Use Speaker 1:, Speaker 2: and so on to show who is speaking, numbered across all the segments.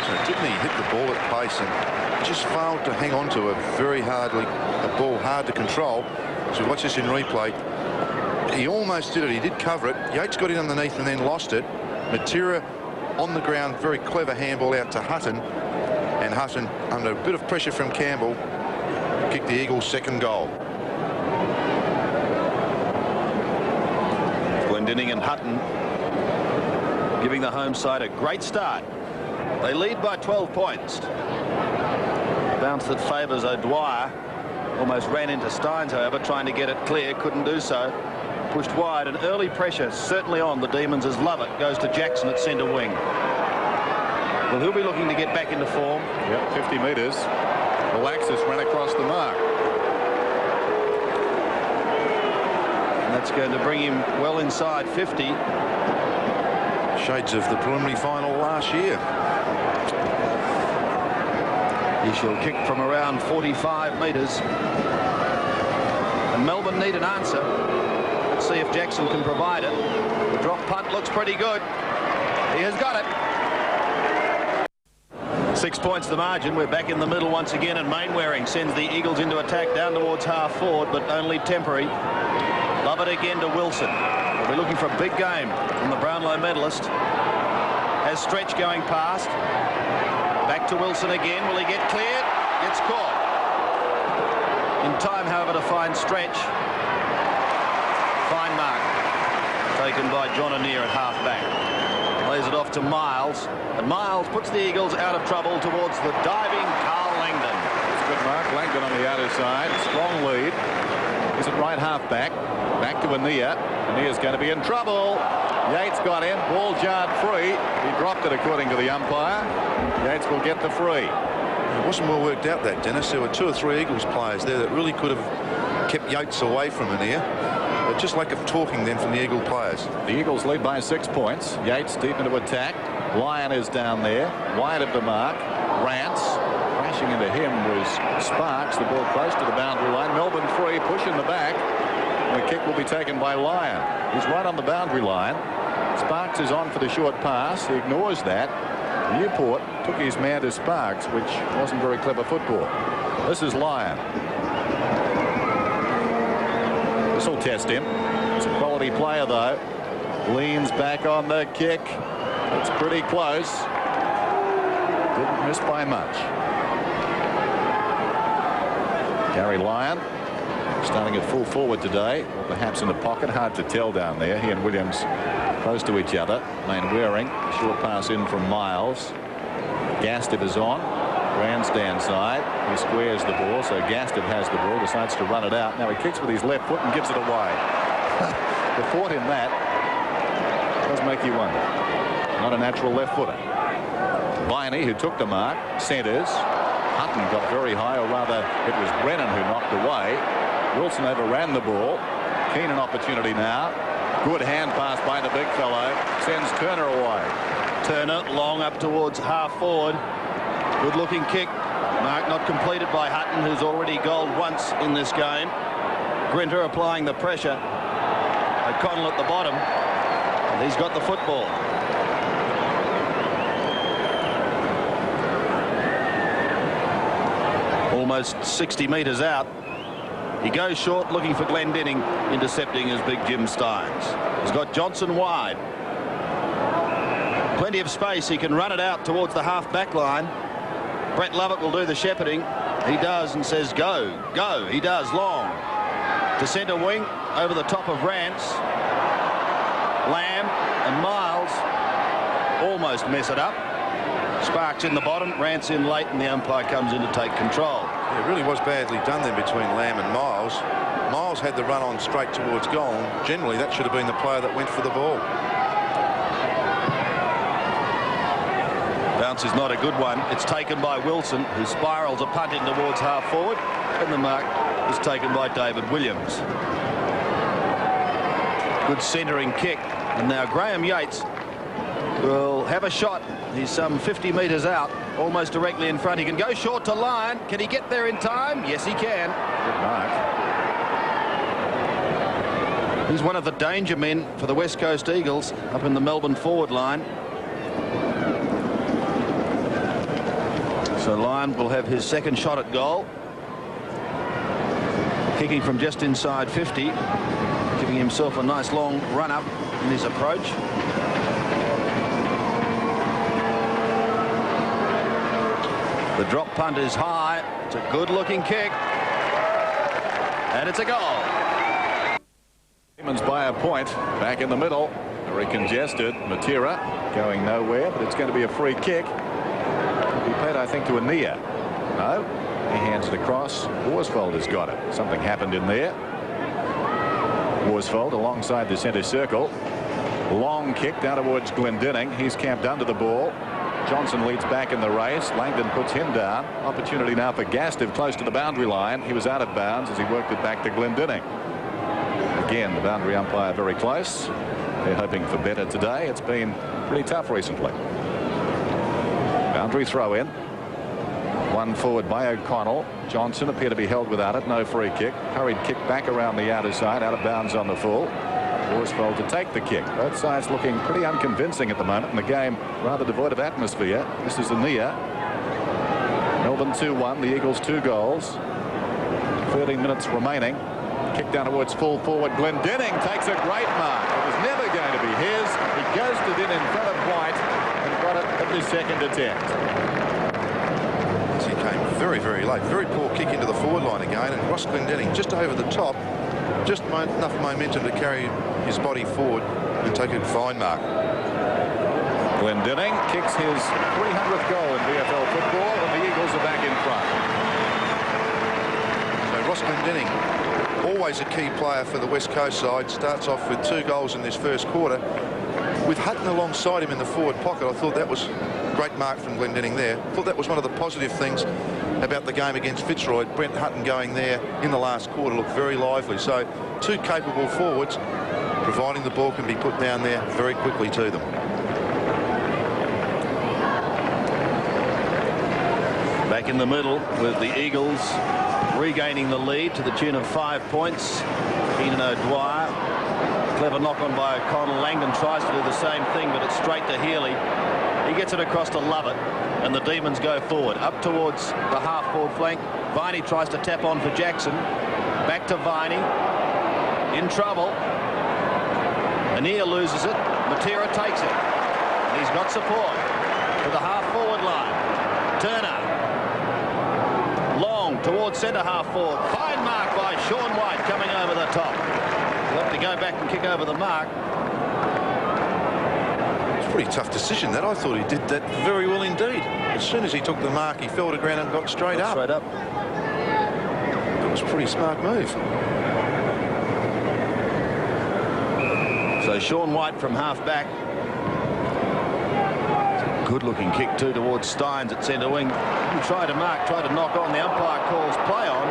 Speaker 1: unfortunate, didn't he? Hit the ball at pace and just failed to hang on to a ball hard to control. So watch this in replay. He almost did it. He did cover it. Yates got in underneath and then lost it. Matera on the ground, very clever handball out to Hutton. And Hutton, under a bit of pressure from Campbell, kicked the Eagles' second goal.
Speaker 2: Glendinning and Hutton giving the home side a great start. They lead by 12 points. Bounce that favours O'Dwyer. Almost ran into Steins, however, trying to get it clear. Couldn't do so. Pushed wide, and early pressure certainly on the Demons as Lovett goes to Jackson at centre wing. Well, he'll be looking to get back into form.
Speaker 3: Yep, 50 metres. Alaxis ran across the mark.
Speaker 2: And that's going to bring him well inside 50.
Speaker 1: Shades of the preliminary final last year.
Speaker 2: He shall kick from around 45 metres. And Melbourne need an answer. Let's see if Jackson can provide it. The drop punt looks pretty good. He has got it. 6 points the margin. We're back in the middle once again, and Mainwaring sends the Eagles into attack down towards half forward, but only temporary. Love it again to Wilson. We'll be looking for a big game from the Brownlow medalist. Has Stretch going past. Back to Wilson again. Will he get cleared? Gets caught. In time, however, to find Stretch. Fine mark. Taken by John Annear at half-back. Lays it off to Miles. And Miles puts the Eagles out of trouble towards the diving Carl Langdon.
Speaker 3: It's a good mark. Langdon on the outer side. Strong lead. He's at right half-back. Back to Annear. Annear's going to be in trouble. Yates got in. Ball jarred free. He dropped it according to the umpire. Yates will get the free.
Speaker 1: It wasn't well worked out, that, Dennis. There were 2 or 3 Eagles players there that really could have kept Yates away from Annear. But just lack of talking then from the Eagle players.
Speaker 3: The Eagles lead by 6 points. Yates deep into attack. Lyon is down there. Wide of the mark. Rance. Crashing into him was Sparks. The ball close to the boundary line. Melbourne free. Push in the back. The kick will be taken by Lyon. He's right on the boundary line. Sparks is on for the short pass. He ignores that. Newport took his man to Sparks, which wasn't very clever football. This is Lyon. This will test him. He's a quality player, though. Leans back on the kick. It's pretty close. Didn't miss by much. Gary Lyon starting at full forward today, or perhaps in the pocket. Hard to tell down there. He and Williams close to each other. Mainwaring, a short pass in from Miles. Gastiff is on. Grandstand side. He squares the ball, so Gastiff has the ball, decides to run it out. Now he kicks with his left foot and gives it away. The thought in that does make you wonder. Not a natural left footer. Viney, who took the mark, centers. Hutton got very high, or rather it was Brennan who knocked away. Wilson overran the ball. Keen an opportunity now. Good hand pass by the big fellow. Sends Turner away.
Speaker 2: Turner long up towards half forward. Good looking kick. Mark not completed by Hutton, who's already goaled once in this game. Grinter applying the pressure. O'Connell at the bottom. And he's got the football. Almost 60 metres out. He goes short, looking for Glendinning, intercepting his big Jim Steins. He's got Johnson wide. Plenty of space. He can run it out towards the half-back line. Brett Lovett will do the shepherding. He does and says, go, go. He does, long. To centre wing, over the top of Rance. Lamb and Miles almost mess it up. Sparks in the bottom, Rance in late, and the umpire comes in to take control.
Speaker 1: It really was badly done then between Lamb and Miles. Miles had the run on straight towards goal. Generally, that should have been the player that went for the ball.
Speaker 2: Bounce is not a good one. It's taken by Wilson, who spirals a punt in towards half forward, and the mark is taken by David Williams. Good centering kick, and now Graham Yates will have a shot. He's some 50 metres out, almost directly in front. He can go short to Lyon. Can he get there in time? Yes, he can.
Speaker 3: Good mark.
Speaker 2: He's one of the danger men for the West Coast Eagles up in the Melbourne forward line. So Lyon will have his second shot at goal. Kicking from just inside 50, giving himself a nice long run up in his approach. The drop punt is high. It's a good looking kick. And it's a goal.
Speaker 3: Demons by a point. Back in the middle. Very congested. Matera going nowhere, but it's going to be a free kick. He played, I think, to Ania. No. He hands it across. Worsfold has got it. Something happened in there. Worsfold alongside the centre circle. Long kick down towards Glendinning. He's camped under the ball. Johnson leads back in the race. Langdon puts him down. Opportunity now for Gastiff close to the boundary line. He was out of bounds as he worked it back to Glendinning. Again, the boundary umpire very close. They're hoping for better today. It's been pretty tough recently. Boundary throw in. One forward by O'Connell. Johnson appeared to be held without it. No free kick. Hurried kick back around the outer side. Out of bounds on the full. Worsfold to take the kick. Both sides looking pretty unconvincing at the moment, and the game rather devoid of atmosphere. This is Ania. Melbourne 2-1. The Eagles 2 goals. 13 minutes remaining. Kick down towards full forward. Glendinning takes a great mark. It was never going to be his. He ghosted in front of White and got it at the second attempt.
Speaker 1: He came very, very late. Very poor kick into the forward line again, and Ross Glendinning just over the top. Just enough momentum to carry his body forward and take a fine mark.
Speaker 3: Glendinning kicks his 300th goal in VFL football, and the Eagles are back in front.
Speaker 1: So Ross Glendinning, always a key player for the West Coast side, starts off with 2 goals in this first quarter. With Hutton alongside him in the forward pocket, I thought that was a great mark from Glendinning there. I thought that was one of the positive things about the game against Fitzroy. Brent Hutton going there in the last quarter looked very lively. So 2 capable forwards, providing the ball can be put down there very quickly to them.
Speaker 2: Back in the middle with the Eagles regaining the lead to the tune of 5 points. Keenan O'Dwyer. Clever knock on by O'Connell. Langdon tries to do the same thing, but it's straight to Healy. He gets it across to Lovett, and the Demons go forward up towards the half-forward flank. Viney tries to tap on for Jackson. Back to Viney. In trouble. Ania loses it. Matera takes it. And he's got support to the half-forward line. Turner. Long towards centre half-forward. Fine mark by Sean White coming over the top. He'll have to go back and kick over the mark.
Speaker 1: Pretty tough decision that. I thought he did that very well indeed. As soon as he took the mark, he fell to ground and got straight up.
Speaker 2: Straight up.
Speaker 1: It was a pretty smart move.
Speaker 2: So Sean White from half back. Good looking kick too towards Steins at centre wing. He tried to mark, tried to knock on. The umpire calls play on.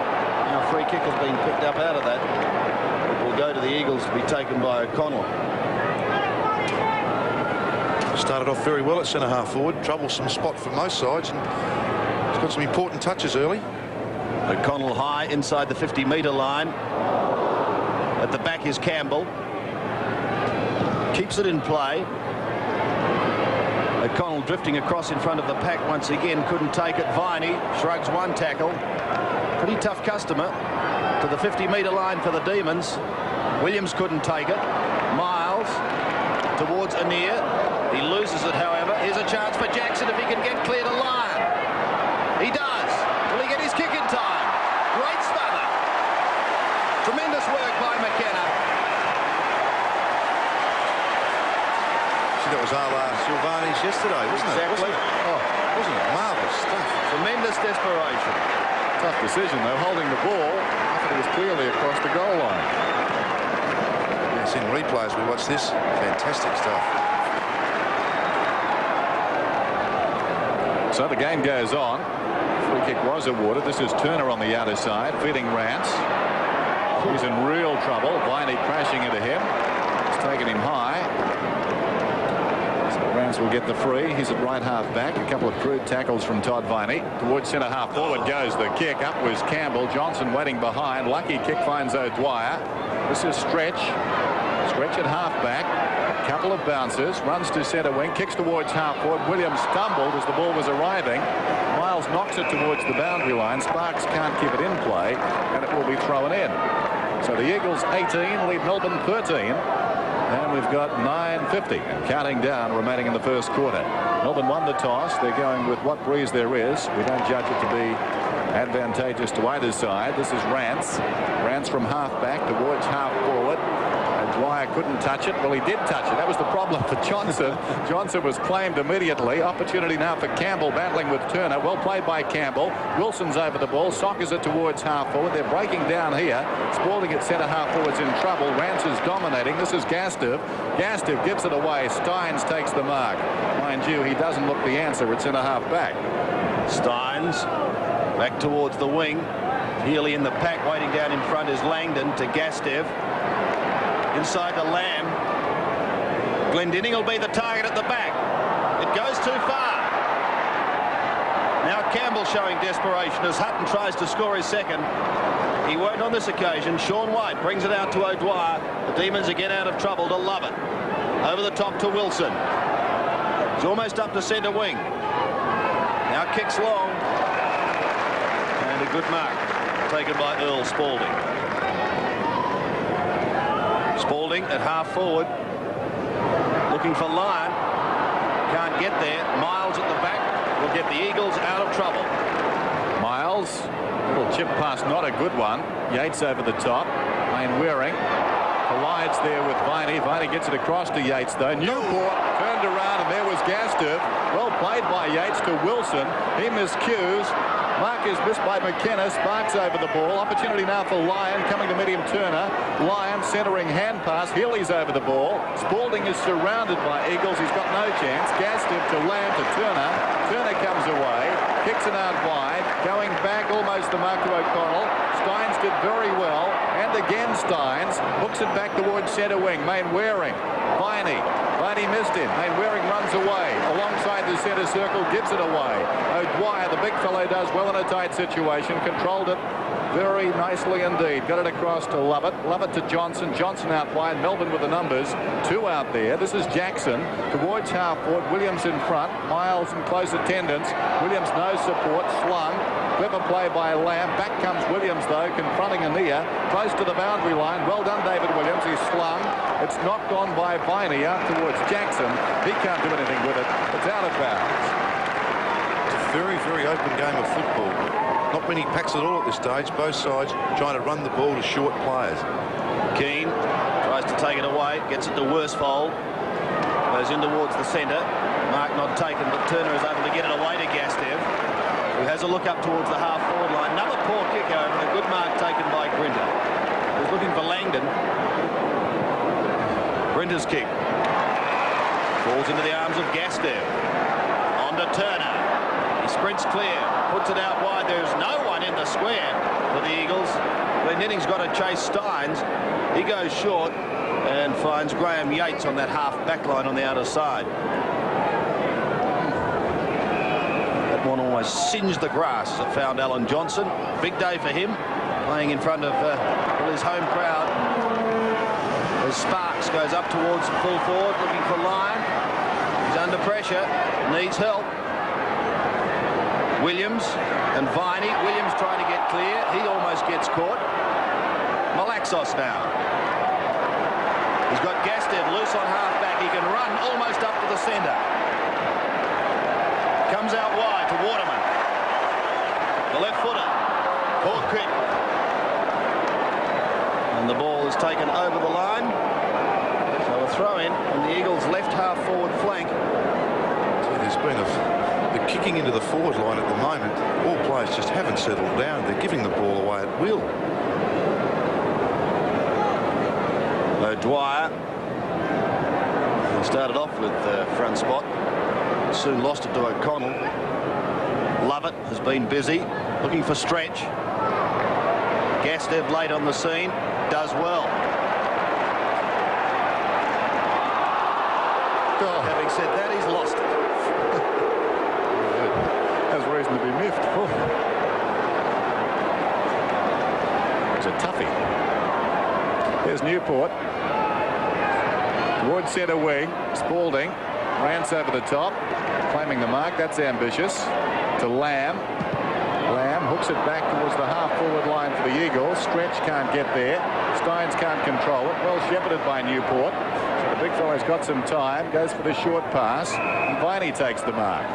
Speaker 2: Now a free kick has been picked up out of that. It will go to the Eagles to be taken by O'Connell.
Speaker 1: Started off very well at centre half forward. Troublesome spot for most sides, and he's got some important touches early.
Speaker 2: O'Connell high inside the 50-metre line. At the back is Campbell. Keeps it in play. O'Connell drifting across in front of the pack once again. Couldn't take it. Viney shrugs one tackle. Pretty tough customer to the 50-metre line for the Demons. Williams couldn't take it. Miles towards Ania. He loses it, however. Here's a chance for Jackson if he can get clear to Lyon. He does. Will he get his kick in time? Great smother. Tremendous work by McKenna.
Speaker 1: See, that was a la Silvani's yesterday, wasn't it?
Speaker 2: Exactly.
Speaker 1: Wasn't it? Marvellous stuff.
Speaker 2: Tremendous desperation.
Speaker 3: Tough decision, though, holding the ball after it was clearly across the goal line.
Speaker 1: Yes, in replay as we watch this. Fantastic stuff.
Speaker 3: So the game goes on. Free kick was awarded. This is Turner on the outer side, feeding Rance. He's in real trouble. Viney crashing into him. It's taken him high. So Rance will get the free. He's at right half back. A couple of crude tackles from Todd Viney. Towards centre half forward goes the kick. Up was Campbell. Johnson waiting behind. Lucky kick finds O'Dwyer. This is Stretch. Stretch at half back. Couple of bounces, runs to centre wing, kicks towards half forward. Williams stumbled as the ball was arriving. Miles knocks it towards the boundary line. Sparks can't keep it in play, and it will be thrown in. So the Eagles 18 lead Melbourne 13. And we've got 9:50 and counting down remaining in the first quarter. Melbourne won the toss. They're going with what breeze there is. We don't judge it to be advantageous to either side. This is Rance. Rance from half back towards half forward. Dwyer couldn't touch it. Well, he did touch it. That was the problem for Johnson. Johnson was claimed immediately. Opportunity now for Campbell battling with Turner. Well played by Campbell. Wilson's over the ball. Sockers it towards half forward. They're breaking down here. Spalding at centre half forward's in trouble. Rance is dominating. This is Gastev. Gastev gives it away. Steins takes the mark. Mind you, he doesn't look the answer at centre half back.
Speaker 2: Steins back towards the wing. Healy in the pack. Waiting down in front is Langdon to Gastev. Inside to Lamb. Glendinning will be the target at the back. It goes too far. Now Campbell showing desperation as Hutton tries to score his second. He won't on this occasion. Sean White brings it out to O'Dwyer. The Demons again out of trouble to Lovett. Over the top to Wilson. He's almost up to centre wing. Now kicks long. And a good mark taken by Earl Spalding. Spalding at half forward, looking for Lyon. Can't get there. Miles at the back will get the Eagles out of trouble.
Speaker 3: Miles, little chip pass, not a good one. Yates over the top. Wayne Waring collides there with Viney. Viney gets it across to Yates though. Newport turned around and there was Gastev. Well played by Yates to Wilson. He miscues. Mark is missed by McKenna. Sparks over the ball. Opportunity now for Lyon coming to meet him. Turner. Lyon centering hand pass. Healy's over the ball. Spalding is surrounded by Eagles. He's got no chance. Gastev to Lamb to Turner. Turner comes away. Kicks it out wide. Going back almost the mark to O'Connell. Steins did very well. And again Steins hooks it back towards centre wing. Main Waring. Viney. Viney missed him. Main Waring runs away. Alongside the centre circle. Gives it away. O'Dwyer, the big fellow, does well in a tight situation. Controlled it very nicely indeed. Got it across to Lovett. Lovett to Johnson. Johnson out wide. Melbourne with the numbers. Two out there. This is Jackson towards half forward. Williams in front. Miles in close attendance. Williams no support. Slung. Clever play by Lamb. Back comes Williams though, confronting Anea. Close to the boundary line. Well done, David Williams. He's slung. It's knocked on by Viney out towards Jackson. He can't do anything with it. It's out of bounds.
Speaker 1: Very, very open game of football. Not many packs at all at this stage. Both sides trying to run the ball to short players.
Speaker 2: Keane tries to take it away. Gets it to Worsfold. Goes in towards the centre. Mark not taken, but Turner is able to get it away to Gastev, who has a look up towards the half-forward line. Another poor kick over and a good mark taken by Grinter. He's looking for Langdon. Grinter's kick. Falls into the arms of Gastev. On to Turner. Sprints clear, puts it out wide. There's no one in the square for the Eagles. Glendinning's got to chase Steins. He goes short and finds Graham Yates on that half back line on the outer side. That one almost singed the grass as it found Alan Johnson. Big day for him, playing in front of his home crowd. As Sparks goes up towards full forward, looking for Lyon. He's under pressure, needs help. Williams and Viney. Williams trying to get clear. He almost gets caught. Malaxos now. He's got Gastev loose on half-back. He can run almost up to the centre. Comes out wide to Waterman. The left footer. Caught quick. And the ball is taken over the line. So a throw-in on the Eagles' left half-forward flank.
Speaker 1: There's been the kicking into the forward line at the moment. All players just haven't settled down. They're giving the ball away at will.
Speaker 2: O'Dwyer. He started off with the front spot. Soon lost it to O'Connell. Lovett has been busy looking for stretch. Gastev late on the scene. Does well.
Speaker 3: Oh.
Speaker 2: Having said that, he's lost it.
Speaker 3: Has reason to be miffed. Oh. It's a toughie. There's Newport. Towards centre wing. Spalding. Rance over the top. Claiming the mark. That's ambitious. To Lamb. Lamb hooks it back towards the half-forward line for the Eagles. Stretch can't get there. Steins can't control it. Well shepherded by Newport. So the big fella's got some time. Goes for the short pass. And Viney takes the mark.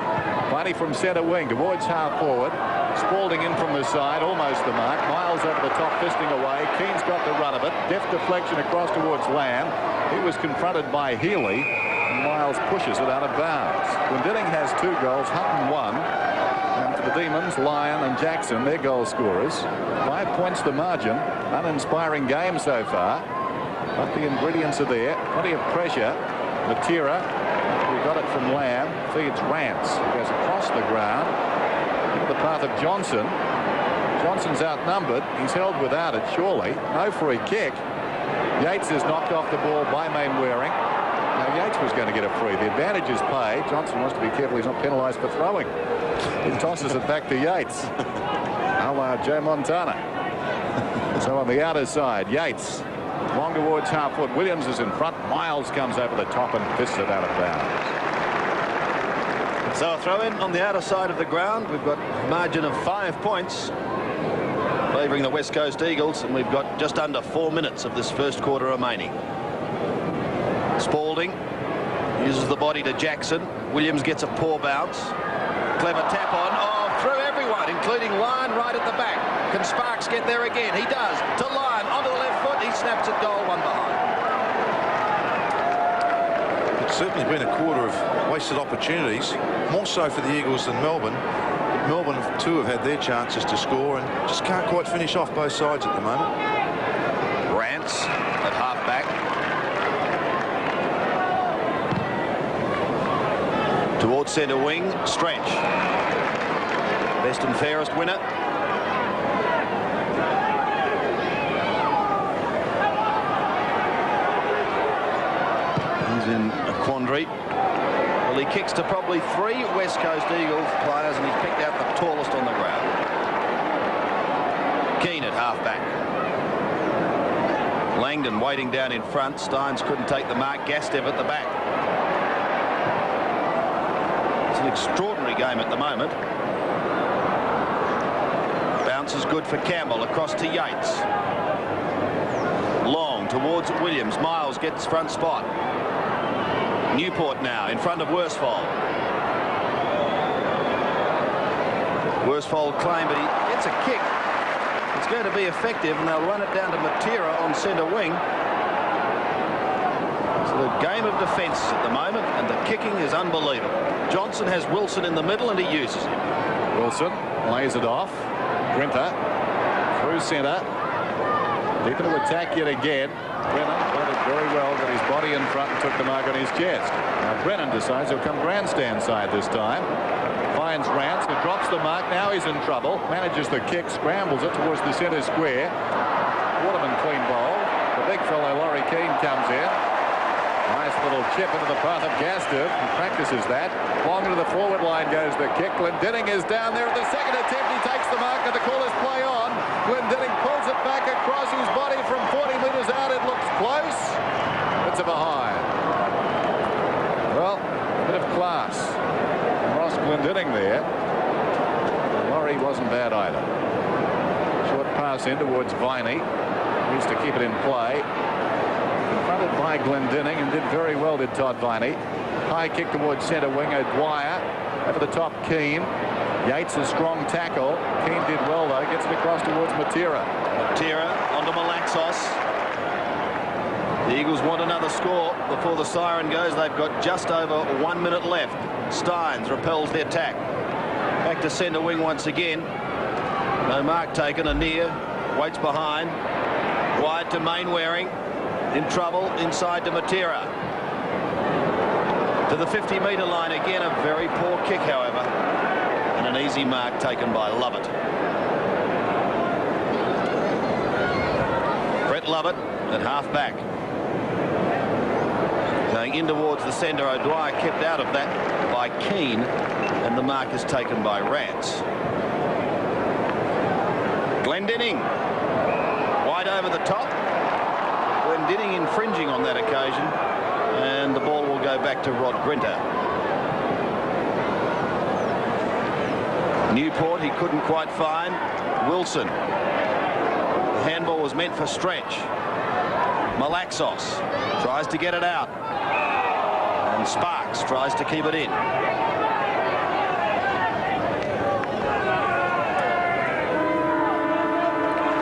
Speaker 3: Viney from centre wing towards half-forward. Spalding in from the side. Almost the mark. Miles over the top, fisting away. Keane's got the run of it. Deft deflection across towards Lamb. He was confronted by Healy. And Miles pushes it out of bounds. Glendinning has 2 goals. Hutton 1. And for the Demons, Lyon and Jackson, their goal scorers. 5 points the margin. Uninspiring game so far. But the ingredients are there. Plenty of pressure. Matera, we got it from Lamb. Feeds Rance. He goes across the ground. Into the path of Johnson. Johnson's outnumbered. He's held without it, surely. No free kick. Yates is knocked off the ball by Mainwaring. Now, Yates was going to get a free. The advantage is paid. Johnson wants to be careful he's not penalised for throwing. He tosses it back to Yates. A la Joe Montana. So on the outer side, Yates long towards half-foot. Williams is in front. Miles comes over the top and fists it out of bounds.
Speaker 2: So a throw in on the outer side of the ground. We've got a margin of 5 points favouring the West Coast Eagles, and we've got just under 4 minutes of this first quarter remaining. Spalding uses the body to Jackson. Williams gets a poor bounce. Clever tap on. Oh, through everyone, including Lyon right at the back. Can Sparks get there again? He does. To Lyon, onto the left foot. He snaps it, goal, 1 behind.
Speaker 1: It's certainly been a quarter of wasted opportunities, more so for the Eagles than Melbourne. But Melbourne too have had their chances to score and just can't quite finish off both sides at the moment.
Speaker 2: Rance at half-back. Towards centre wing, Stretch. Best and fairest winner. He's in a quandary. Well, he kicks to probably 3 West Coast Eagles players, and he's picked out the tallest on the ground. Keane at half-back. Langdon waiting down in front. Steins couldn't take the mark. Gastev at the back. It's an extraordinary game at the moment. Bounce is good for Campbell. Across to Yates. Long towards Williams. Miles gets front spot. Newport now in front of Worsfold. Worsfold claim, but he gets a kick. It's going to be effective, and they'll run it down to Matera on centre wing. So the game of defence at the moment, and the kicking is unbelievable. Johnson has Wilson in the middle, and he uses him.
Speaker 3: Wilson lays it off. Grimper through centre. Deep into attack yet again. Brennan played it very well, got his body in front and took the mark on his chest. Now Brennan decides he'll come grandstand side this time. Finds Rance, who drops the mark. Now he's in trouble. Manages the kick, scrambles it towards the centre square. Waterman clean bowl. The big fellow Laurie Keane comes in. Nice little chip into the path of Gastev. He practices that. Long into the forward line goes the kick. Glendinning is down there at the second attempt. He takes the mark, and the call is play on. Glendinning pulls it back across his body from 40 metres out. It looks close. It's a behind. Well, a bit of class. Ross Glendinning there. Laurie wasn't bad either. Short pass in towards Viney. Needs to keep it in play. Confronted by Glendinning, and did very well, did Todd Viney. High kick towards centre wing. O'Dwyer over the top. Keane. Yates a strong tackle. Keane did well though. Gets it across towards Matera.
Speaker 2: Matera onto Malaxos. The Eagles want another score before the siren goes. They've got just over 1 minute left. Steins repels the attack. Back to centre wing once again. No mark taken. Anir waits behind. Wide to Mainwaring. In trouble inside to Matera. To the 50-metre line again. A very poor kick, however. And an easy mark taken by Lovett. Brett Lovett at half-back. Going in towards the centre. O'Dwyer kept out of that by Keane. And the mark is taken by Rance. Glendinning. Wide over the top. Glendinning infringing on that occasion. and the ball will go back to Rod Grinter. Newport he couldn't quite find. Wilson. The handball was meant for Stretch. Malaxos tries to get it out. And Sparks tries to keep it in.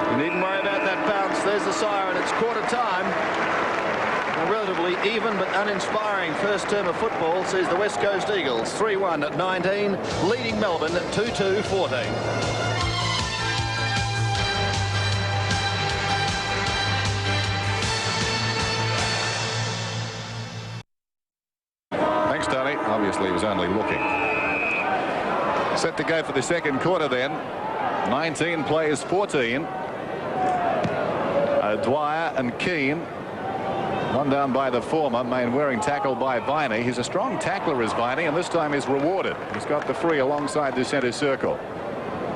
Speaker 2: You needn't worry about that bounce. There's the siren. It's quarter time. A relatively even but uninspiring first term of football sees the West Coast Eagles 3-1 at 19, leading Melbourne at 2-2-14.
Speaker 3: Thanks, Tony. Obviously, he was only looking. Set to go for the second quarter then. 19 plays 14. Dwyer and Keane. One down by the former. Mainwaring tackled by Viney. He's a strong tackler, is Viney, and this time he's rewarded. He's got the free alongside the centre circle.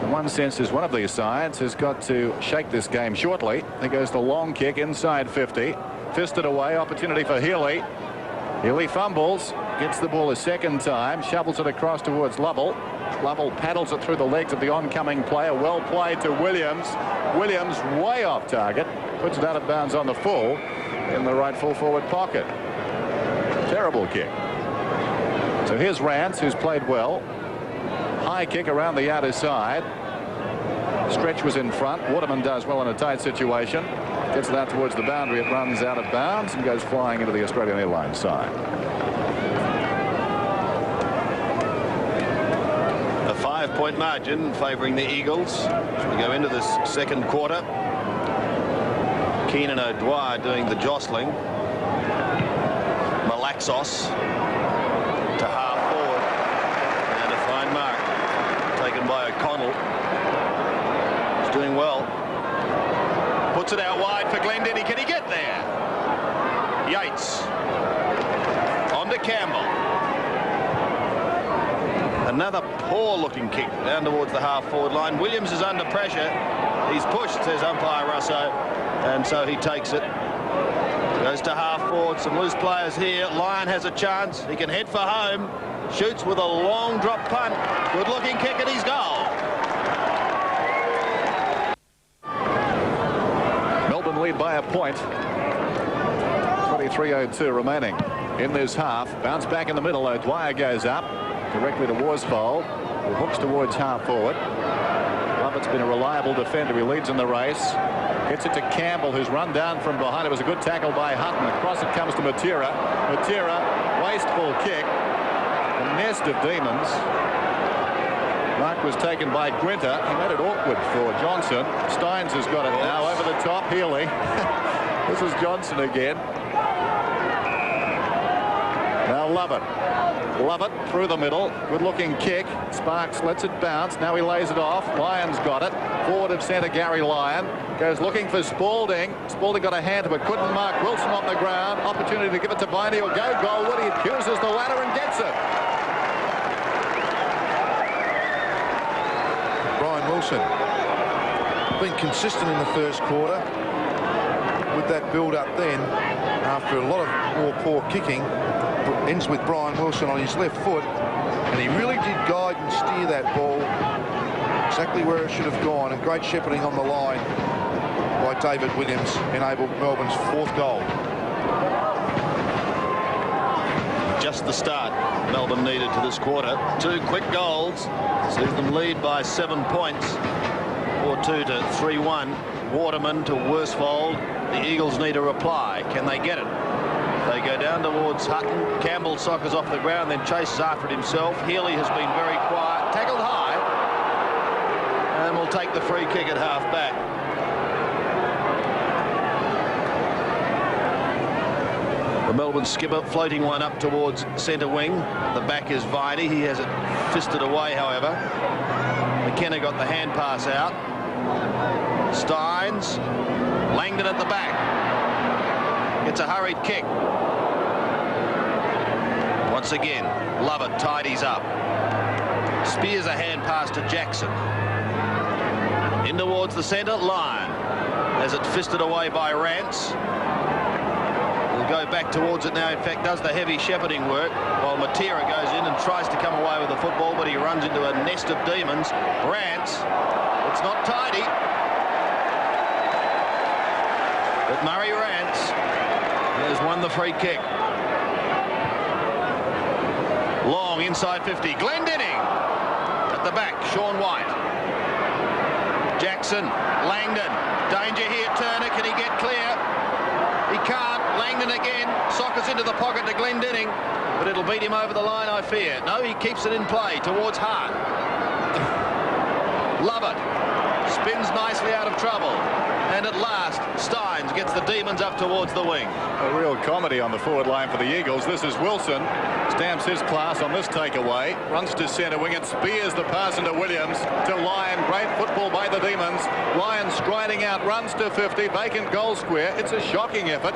Speaker 3: In one sense, is one of these sides has got to shake this game shortly. There goes the long kick inside 50. Fisted away. Opportunity for Healy. Healy fumbles. Gets the ball a second time. Shovels it across towards Lovell. Lovell paddles it through the legs of the oncoming player. Well played to Williams. Williams way off target. Puts it out of bounds on the full in the right full forward pocket. Terrible kick. So here's Rance, who's played well. High kick around the outer side. Stretch was in front. Waterman does well in a tight situation. Gets it out towards the boundary. It runs out of bounds and goes flying into the Australian Airlines side.
Speaker 2: A 5-point margin favouring the Eagles as we go into this second quarter. Keane and O'Dwyer doing the jostling. Malaxos to half forward. And a fine mark taken by O'Connell. He's doing well. Puts it out wide for Glendinning. Can he get there? Yates. On to Campbell. Another poor looking kick down towards the half forward line. Williams is under pressure. He's pushed, says umpire Russo. And so he takes it. Goes to half forward. Some loose players here. Lyon has a chance. He can head for home. Shoots with a long drop punt. Good looking kick at his goal.
Speaker 3: Melbourne lead by a point. 23:02 remaining in this half. Bounce back in the middle. Dwyer goes up directly to Worsfold, who hooks towards half forward. Lovett's been a reliable defender. He leads in the race. Gets it to Campbell, who's run down from behind. It was a good tackle by Hutton. Across it comes to Matera. Matera, wasteful kick. A nest of demons. Mark was taken by Grinter. He made it awkward for Johnson. Steins has got it now over the top. Healy. This is Johnson again. Now Lovett. Lovett through the middle. Good looking kick. Sparks lets it bounce. Now he lays it off. Lyon's got it. Forward of centre Gary Lyon. Goes looking for Spalding. Spalding got a hand but couldn't mark Wilson on the ground. Opportunity to give it to Viney. He'll go goalward. He accuses the ladder and gets it.
Speaker 1: Brian Wilson been consistent in the first quarter with that build up then after a lot of more poor kicking. Ends with Brian Wilson on his left foot, and he really did guide and steer that ball exactly where it should have gone, and great shepherding on the line by David Williams enabled Melbourne's fourth goal.
Speaker 2: Just the start Melbourne needed to this quarter. Two quick goals sees them lead by 7 points, 4-2 to 3-1. Waterman to Worsfold. The Eagles need a reply. Can they get it? They go down towards Hutton. Campbell soccers off the ground, then chases after it himself. Healy has been very quiet. Tackled high. And will take the free kick at half back. The Melbourne skipper floating one up towards centre wing. The back is Viney. He has it fisted away, however. McKenna got the hand pass out. Steins. Langdon at the back. It's a hurried kick. Once again, Lovett tidies up. Spears a hand pass to Jackson. In towards the centre, Lyon. Has it fisted away by Rance. Will go back towards it now. In fact, does the heavy shepherding work while Matera goes in and tries to come away with the football, but he runs into a nest of demons. Rance, it's not tidy. But Murray Rance has won the free kick. Long inside 50. Glendinning at the back. Sean White. Jackson. Langdon. Danger here. Turner. Can he get clear? He can't. Langdon again. Sockers into the pocket to Glendinning. But it'll beat him over the line, I fear. No, he keeps it in play towards Hart. Lovett. Spins nicely out of trouble. And at last, Steins gets the demons up towards the wing.
Speaker 3: A real comedy on the forward line for the Eagles. This is Wilson. Stamps his class on this takeaway. Runs to centre wing and spears the pass into Williams. To Lyon. Great football by the demons. Lyon striding out. Runs to 50. Vacant goal square. It's a shocking effort.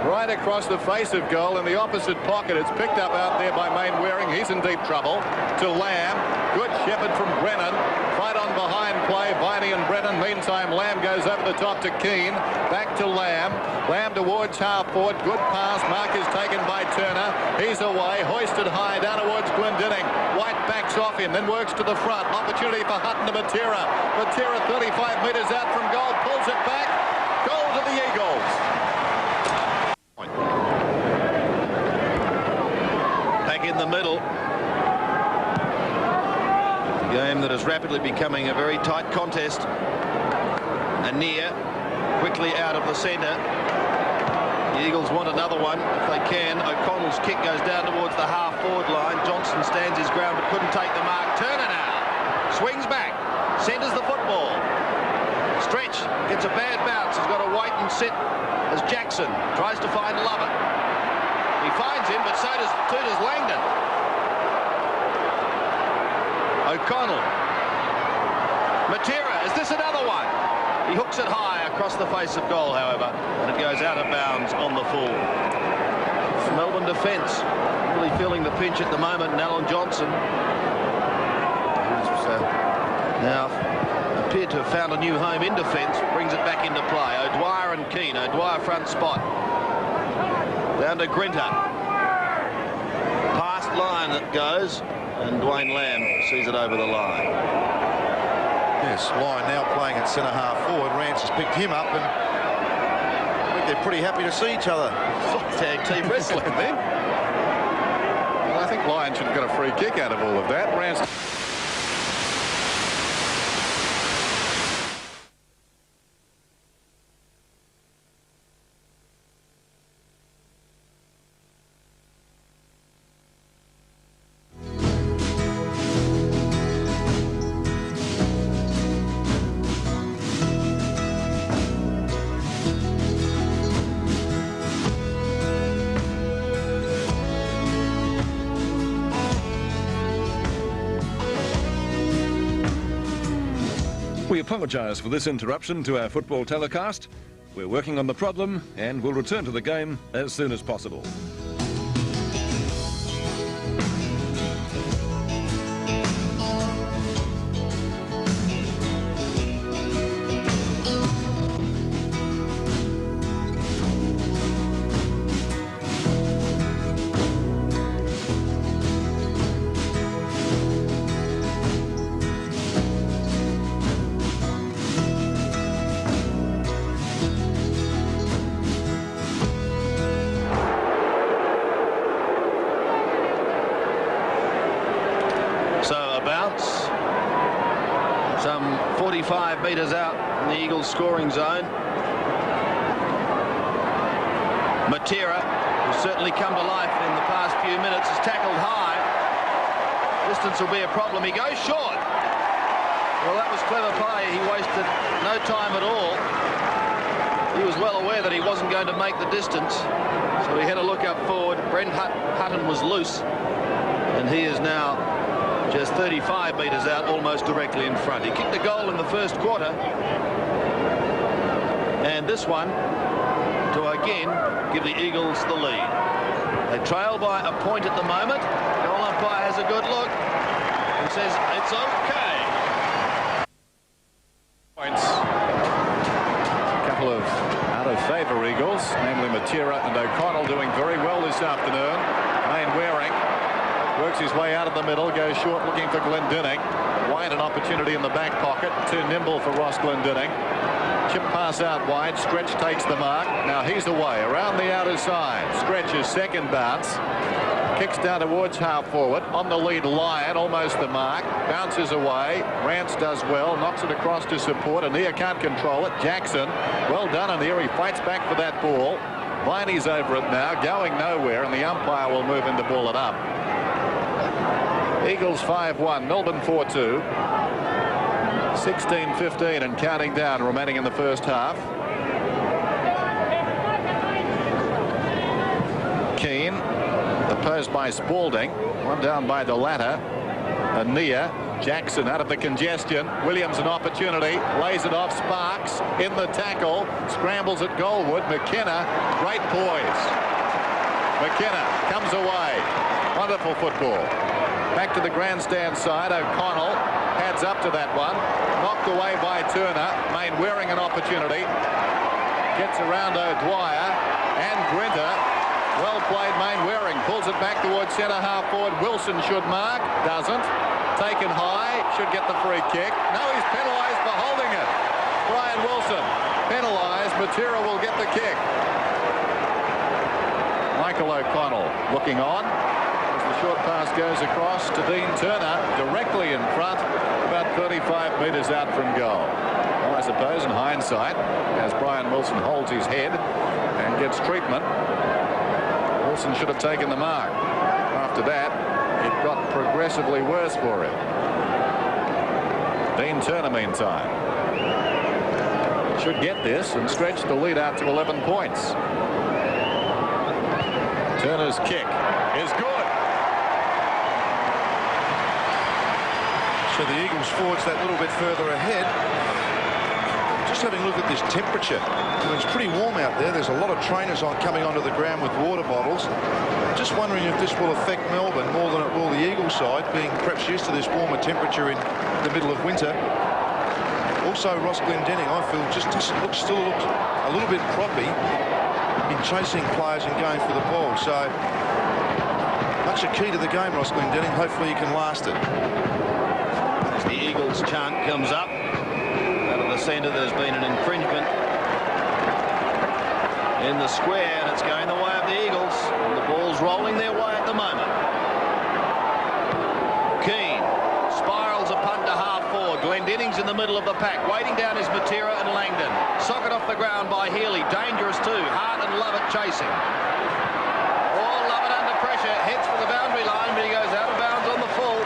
Speaker 3: Right across the face of goal in the opposite pocket. It's picked up out there by Main Waring. He's in deep trouble. To Lamb. Good shepherd from Brennan. Right on behind play. Viney and Brennan. Meantime, Lamb goes over the top to Keane. Back to Lamb. Lamb towards half forward. Good pass. Mark is taken by Turner. He's away. Hoisted high down towards Glendinning. White backs off him. Then works to the front. Opportunity for Hutton to Matera. Matera 35 metres out from goal. Pulls it back. Goal to the Eagles.
Speaker 2: Back in the middle. A game that is rapidly becoming a very tight contest. Anir quickly out of the centre. The Eagles want another one if they can. O'Connell's kick goes down towards the half-forward line. Johnson stands his ground but couldn't take the mark. Turner now. Swings back. Centres the football. Stretch gets a bad bounce. He's got to wait and sit as Jackson tries to find Lovett. He finds him, but so does Langdon. O'Connell. Matera, is this another one? He hooks it high across the face of goal, however, and it goes out of bounds on the full. The Melbourne defence really feeling the pinch at the moment, and Alan Johnson, who's now appeared to have found a new home in defence, brings it back into play. O'Dwyer and Keane. O'Dwyer front spot. Down to Grinter. Past line it goes, and Dwayne Lamb sees it over the line.
Speaker 1: Yes, Lyon now playing at centre half forward. Rance has picked him up, and I think they're pretty happy to see each other.
Speaker 2: Tag team wrestling then.
Speaker 3: Well, I think Lyon should have got a free kick out of all of that. Rance.
Speaker 4: We apologise for this interruption to our football telecast. We're working on the problem and we'll return to the game as soon as possible.
Speaker 2: Some 45 metres out in the Eagles scoring zone. Matera, who's certainly come to life in the past few minutes, is tackled high. Distance will be a problem. He goes short. Well, that was clever play. He wasted no time at all. He was well aware that he wasn't going to make the distance, so he had a look up forward. Brent Hutton was loose, and he is now just 35 metres out, almost directly in front. He kicked a goal in the first quarter, and this one to again give the Eagles the lead. They trail by a point at the moment. Goal umpire has a good look and says it's okay.
Speaker 3: Points. A couple of out of favour Eagles, namely Matera and O'Connell. doing very well this afternoon. Main Waring works his way out of the middle, goes short looking for Glendinning. Wide an opportunity in the back pocket. Too nimble for Ross Glendinning. Chip pass out wide. Stretch takes the mark. Now he's away around the outer side. Stretch's second bounce. Kicks down towards half forward. On the lead, Lyon, almost the mark. Bounces away. Rance does well. Knocks it across to support. Anea can't control it. Jackson, well done Anea. He fights back for that ball. Viney's over it now, going nowhere, and the umpire will move in to ball it up. Eagles 5-1, Melbourne 4-2. 16-15 and counting down remaining in the first half. Keane, opposed by Spalding. One down by the latter. Anea. Jackson out of the congestion. Williams an opportunity. Lays it off. Sparks in the tackle. Scrambles at Goldwood. McKenna. Great poise. McKenna comes away. Wonderful football. Back to the grandstand side. O'Connell heads up to that one. Knocked away by Turner. Main Waring an opportunity. Gets around O'Dwyer and Grinter. Well played Main Waring. Pulls it back towards centre half forward. Wilson should mark. Doesn't. Taken high. Should get the free kick. No, he's penalised for holding it. Brian Wilson penalised. Matera will get the kick. Michael O'Connell looking on. The short pass goes across to Dean Turner, directly in front, about 35 metres out from goal. Well, I suppose in hindsight, as Brian Wilson holds his head and gets treatment, Wilson should have taken the mark. After that, it got progressively worse for him. Dean Turner, meantime, should get this and stretch the lead out to 11 points. Turner's kick is good.
Speaker 1: So the Eagles forwards that little bit further ahead. Just having a look at this temperature. It's pretty warm out there. There's a lot of trainers coming onto the ground with water bottles. Just wondering if this will affect Melbourne more than it will the Eagles side, being perhaps used to this warmer temperature in the middle of winter. Also, Ross Glendinning, I feel, still looks a little bit proppy in chasing players and going for the ball. So much a key to the game, Ross Glendinning. Hopefully he can last it.
Speaker 2: The Eagles chant comes up. Out of the centre, there's been an infringement in the square, and it's going the way of the Eagles. And the ball's rolling their way at the moment. Keane spirals a punt to half forward. Glendinning's in the middle of the pack. Waiting down is Matera and Langdon. Socket off the ground by Healy. Dangerous too. Hart and Lovett chasing. Oh, Lovett under pressure. Heads for the boundary line, but he goes out of bounds on the full.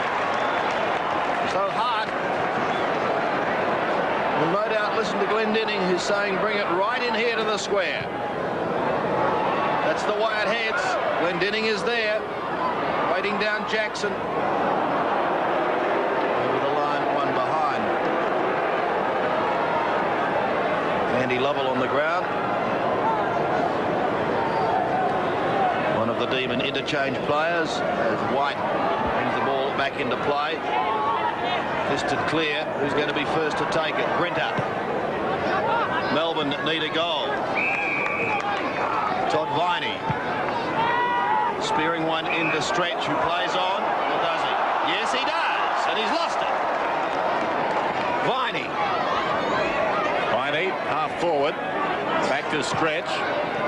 Speaker 2: So Hart will no doubt listen to Glendinning, who's saying bring it right in here to the square. That's the way it heads. Glendinning is there, waiting down Jackson. Over the line, one behind. Andy Lovell on the ground. One of the Demon interchange players as White brings the ball back into play. Fisted clear. Who's going to be first to take it? Grinter. Melbourne need a goal. Todd Viney. Spearing one into Stretch, who plays on. Or does he? Yes, he does. And he's lost it. Viney.
Speaker 3: Viney, half forward. Back to Stretch.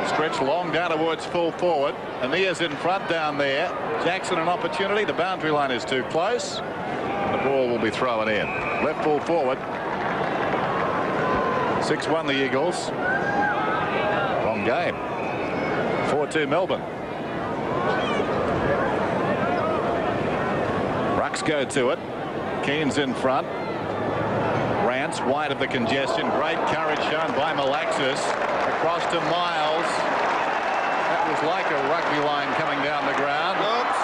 Speaker 3: Stretch long down towards full forward. Anea's in front down there. Jackson an opportunity. The boundary line is too close. The ball will be thrown in. Left full forward. 6-1 the Eagles. Wrong game. 4-2 Melbourne. Rucks go to it. Keane's in front. Rance wide of the congestion. Great courage shown by Malaxis. Across to Miles. That was like a rugby line coming down the ground. Oops.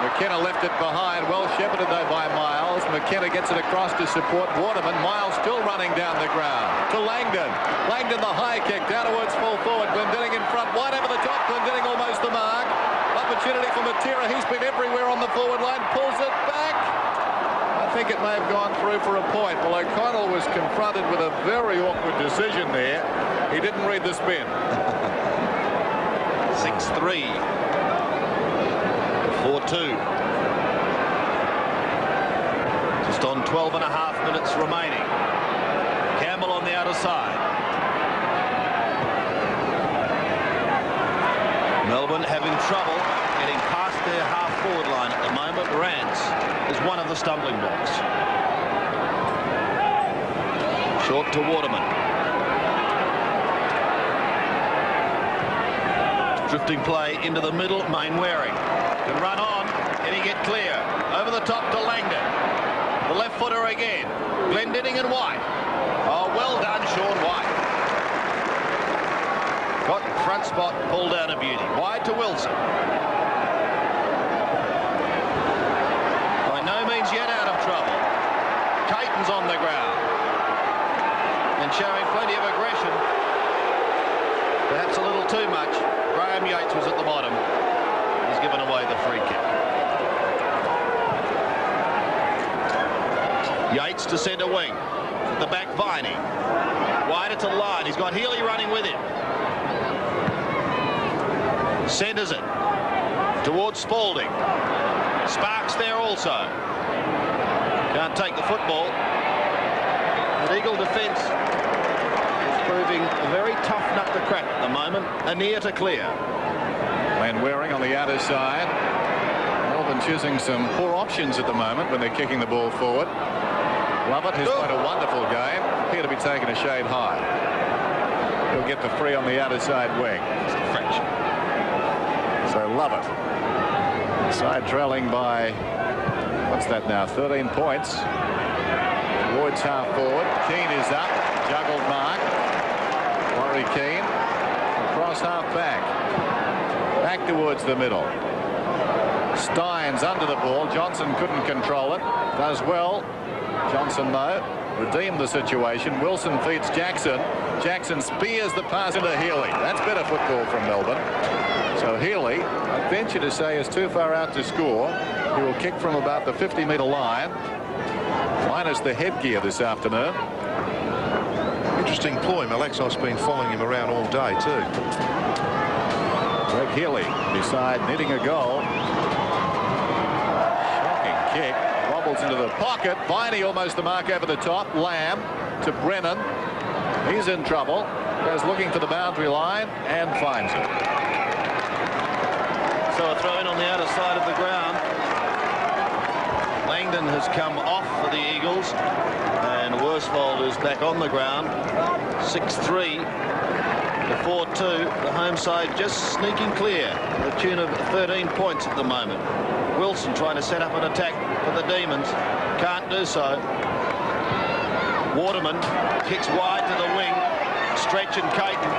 Speaker 3: McKenna left it behind. Well shepherded though by Miles. McKenna gets it across to support Waterman. Miles still running down the ground. To Langdon. Langdon the high kick down towards full forward. Glendinning in front. Wide over the top. Glendinning almost the mark. Opportunity for Matera. He's been everywhere on the forward line. Pulls it back. I think it may have gone through for a point. Well, O'Connell was confronted with a very awkward decision there. He didn't read the spin.
Speaker 2: 6-3. 4-2. Just on 12.5 minutes remaining. Campbell on the outer side. Melbourne having trouble getting past their half-forward line at the moment. Rance is one of the stumbling blocks. Short to Waterman. Drifting play into the middle. Mainwaring can run on. Can he get clear? Over the top to Langdon. The left footer again. Glendinning and White. Oh, well done, Sean White. Got front spot pulled down a beauty. Wide to Wilson. By no means yet out of trouble. Caton's on the ground and showing plenty of aggression. Perhaps a little too much. Graham Yates was at the bottom. He's given away the free kick. Yates to centre wing. At the back, Viney. Wider to line. He's got Healy running with him. Centres it towards Spalding. Sparks there also. Can't take the football. But Eagle defence is proving a very tough nut to crack at the moment. Anir to clear.
Speaker 3: Mainwaring on the outer side. Melbourne choosing some poor options at the moment when they're kicking the ball forward. Lovett, who's played a wonderful game, appear to be taking a shade high. He'll get the free on the outer side wing.
Speaker 2: French.
Speaker 3: So Lovett. Side trailing by, what's that now, 13 points. Towards half forward. Keane is up. Juggled mark. Laurie Keane. Across half back. Back towards the middle. Steins under the ball. Johnson couldn't control it. Does well. Johnson, though, redeemed the situation. Wilson feeds Jackson. Jackson spears the pass into Healy. That's better football from Melbourne. So Healy, I venture to say, is too far out to score. He will kick from about the 50-metre line. Minus the headgear this afternoon.
Speaker 1: Interesting ploy. Malaxos been following him around all day too.
Speaker 3: Greg Healy beside needing a goal. Shocking kick. Wobbles into the pocket. Viney almost the mark over the top. Lamb to Brennan. He's in trouble. Goes looking for the boundary line and finds it.
Speaker 2: So a throw in on the outer side of the ground. Langdon has come off for the Eagles and Worsfold is back on the ground. 6-3 to 4-2. The home side just sneaking clear to the tune of 13 points at the moment. Wilson trying to set up an attack for the Demons. Can't do so. Waterman kicks wide to the wing. Stretch and Caton.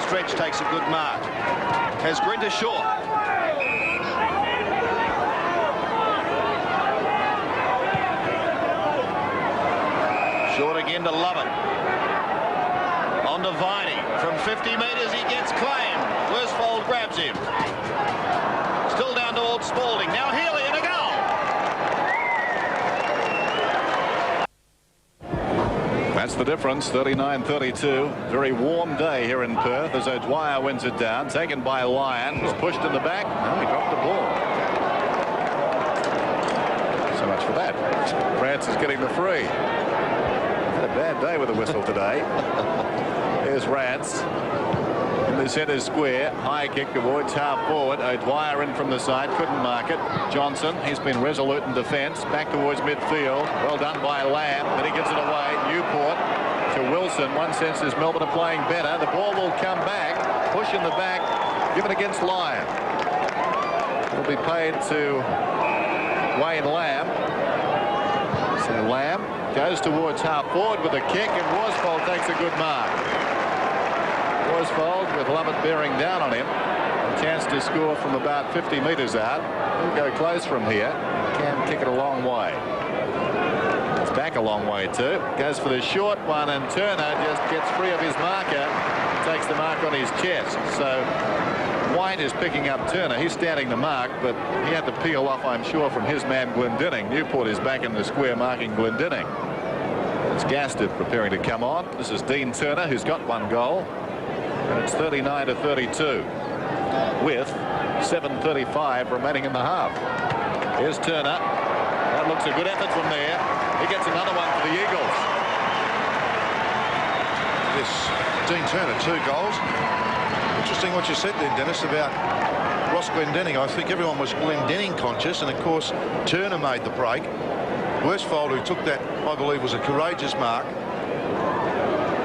Speaker 2: Stretch takes a good mark. Has Grinter short. Short again to Lovett. On to Viney. From 50 metres he gets claimed. Worsfold grabs him. Still down towards Spalding. Now Healy and a goal.
Speaker 3: That's the difference. 39-32. Very warm day here in Perth as O'Dwyer wins it down. Taken by Lyon. Was pushed in the back. No, he dropped the ball. So much for that. France is getting the free. Had a bad day with the whistle today. There's Rance in the centre square. High kick towards half forward. O'Dwyer in from the side. Couldn't mark it. Johnson, he's been resolute in defence. Back towards midfield. Well done by Lamb. Then he gives it away. Newport to Wilson. One sense is Melbourne are playing better. The ball will come back. Push in the back. Give it against Lyon. It'll be paid to Wayne Lamb. So Lamb goes towards half forward with a kick, and Worsfold takes a good mark. Worsfold with Lovett bearing down on him. A chance to score from about 50 metres out. He'll go close from here. Can kick it a long way. It's back a long way too. Goes for the short one, and Turner just gets free of his marker. Takes the mark on his chest. So White is picking up Turner. He's standing the mark, but he had to peel off, I'm sure, from his man Glendinning. Newport is back in the square marking Glendinning. It's Gaston preparing to come on. This is Dean Turner, who's got one goal. And it's 39-32. with 7:35 remaining in the half. Here's Turner. That looks a good effort from there. He gets another one for the Eagles.
Speaker 1: Yes, Dean Turner, 2 goals. Interesting what you said then, Dennis, about Ross Glendenning. I think everyone was Glendenning conscious, and of course Turner made the break. Worsfold, who took that, I believe, was a courageous mark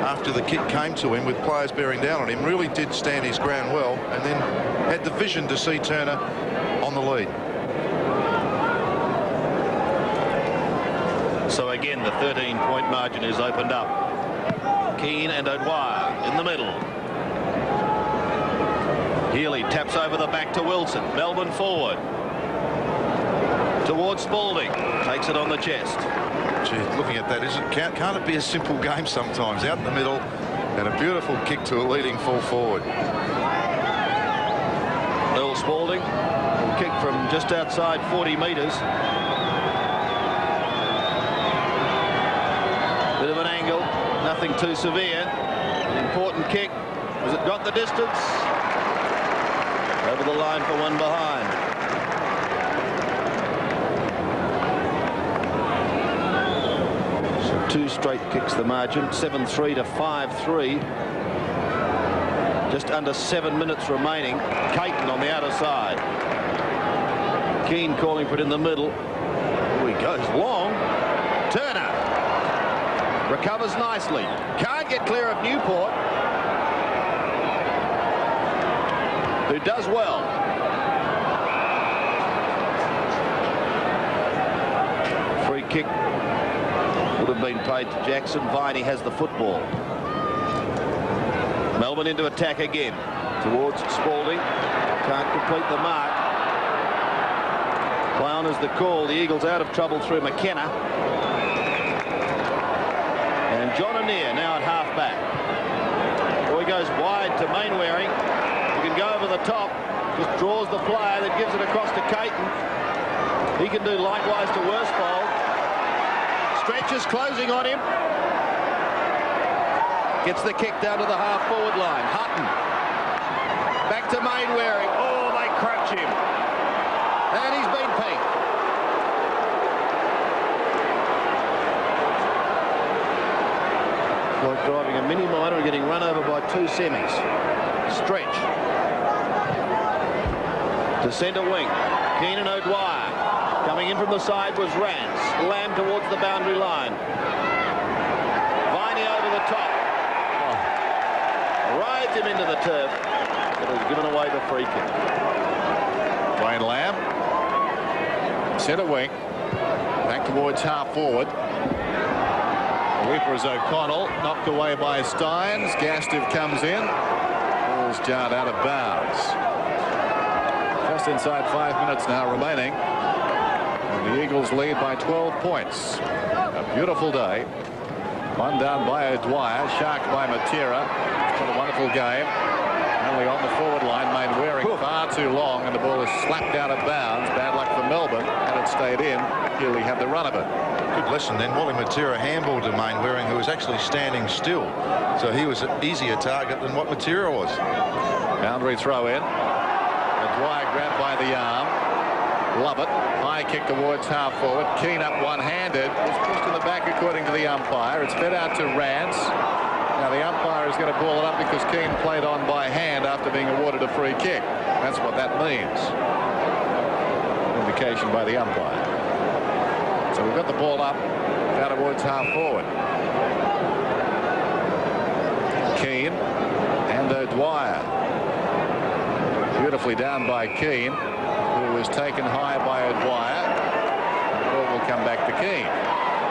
Speaker 1: after the kick came to him with players bearing down on him, really did stand his ground well, and then had the vision to see Turner on the lead.
Speaker 2: So again, the 13-point margin is opened up. Keane and O'Dwyer in the middle. Healy taps over the back to Wilson. Melbourne forward. Towards Spalding. Takes it on the chest.
Speaker 1: Gee, looking at that, can't it be a simple game sometimes? Out in the middle, and a beautiful kick to a leading full forward.
Speaker 2: Earl Spalding will kick from just outside 40 metres. Bit of an angle, nothing too severe. An important kick. Has it got the distance? Over the line for one behind. So 2 straight kicks the margin. 7-3 to 5-3. Just under 7 minutes remaining. Caton on the outer side. Keane calling for it in the middle. Oh, he goes long. Turner recovers nicely. Can't get clear of Newport, who does well. Free kick would have been paid to Jackson. Viney has the football. Melbourne into attack again. Towards Spalding. Can't complete the mark. Play on is the call. The Eagles out of trouble through McKenna. And John Annear now at half-back. He goes wide to Mainwaring. He can go over the top. Just draws the player that gives it across to Caton. He can do likewise to Worsfold. Stretches closing on him. Gets the kick down to the half-forward line. Hutton. Back to Mainwaring. Oh, they crunch him. And he's been peaked. Like driving a mini minor and getting run over by 2 semis. Stretch. To centre wing. Keane and O'Dwyer. Coming in from the side was Rance. Lamb towards the boundary line. Viney over the top. Rides him into the turf. But has given away the free kick.
Speaker 3: Wayne Lamb. Centre wing. Back towards half forward. The Weeper is O'Connell. Knocked away by Steins. Gastiff comes in. Ball's jarred out of bounds. Just inside 5 minutes now remaining. And the Eagles lead by 12 points. A beautiful day. One down by O'Dwyer. Sharked by Matera. It's been a wonderful game. Only on the forward line. Mainwaring far too long, and the ball is slapped out of bounds. Bad luck for Melbourne. Had it stayed in, Healy had the run of it.
Speaker 1: Good lesson then. Wally Matera handballed to Mainwaring, who was actually standing still. So he was an easier target than what Matera was.
Speaker 3: Boundary throw in. O'Dwyer grabbed by the arm. Love it. High kick towards half forward. Keane up one-handed. Was pushed to the back according to the umpire. It's fed out to Rance. Now the umpire is going to ball it up because Keane played on by hand after being awarded a free kick. That's what that means. Indication by the umpire. So we've got the ball up down towards half forward. Keane and O'Dwyer. Beautifully down by Keane, who was taken high by O'Dwyer. The ball will come back to Keane.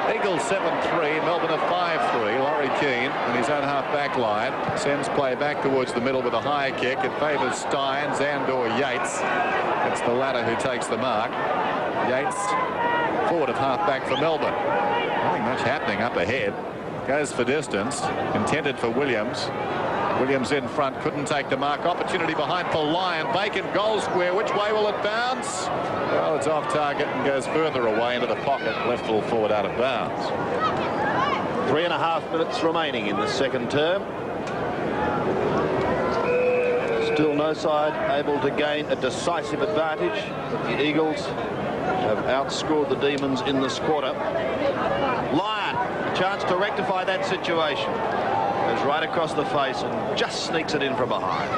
Speaker 3: Eagles 7-3, Melbourne a 5-3. Laurie Keane in his own half-back line sends play back towards the middle with a high kick. It favours Steins and/or Yates. It's the latter who takes the mark. Yates forward of half-back for Melbourne. Nothing much happening up ahead. Goes for distance. Intended for Williams. Williams in front, couldn't take the mark. Opportunity behind for Lyon. Vacant goal square. Which way will it bounce? Well, it's off target and goes further away into the pocket. Left full forward out of bounds. 3.5 minutes remaining in the second term. It's
Speaker 2: Still no side able to gain a decisive advantage. The Eagles have outscored the Demons in this quarter. Lyon, a chance to rectify that situation. Goes right across the face and just sneaks it in from behind.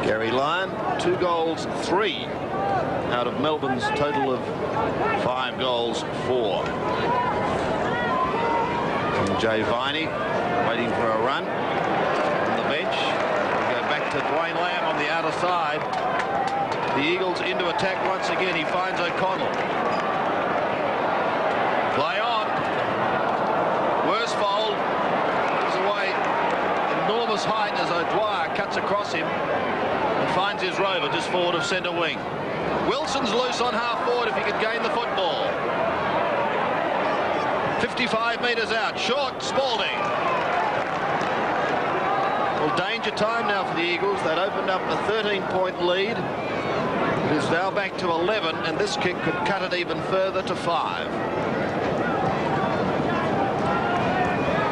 Speaker 2: Gary Lyon, 2 goals, 3 out of Melbourne's total of 5 goals, 4. And Jay Viney waiting for a run on the bench. We go back to Dwayne Lamb on the outer side. The Eagles into attack once again. He finds O'Connell. Play on. Worsfold is away. Enormous height as O'Dwyer cuts across him and finds his rover just forward of centre wing. Wilson's loose on half forward if he could gain the football. 55 metres out. Short, Spalding. Well, danger time now for the Eagles. They'd opened up a 13-point lead. It is now back to 11, and this kick could cut it even further to 5.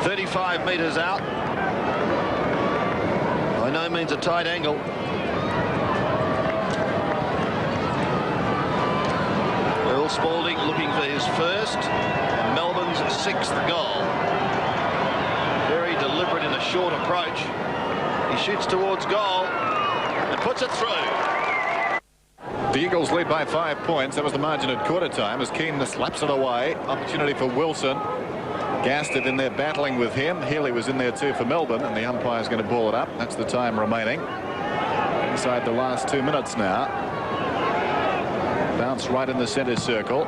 Speaker 2: 35 metres out. By no means a tight angle. Earl Spalding looking for his first, Melbourne's 6th goal. Very deliberate in a short approach. He shoots towards goal and puts it through.
Speaker 3: The Eagles lead by 5 points. That was the margin at quarter time as Keane slaps it away. Opportunity for Wilson. Gaston in there battling with him. Healy was in there too for Melbourne, and the umpire's going to ball it up. That's the time remaining. Inside the last 2 minutes now. Bounce right in the centre circle.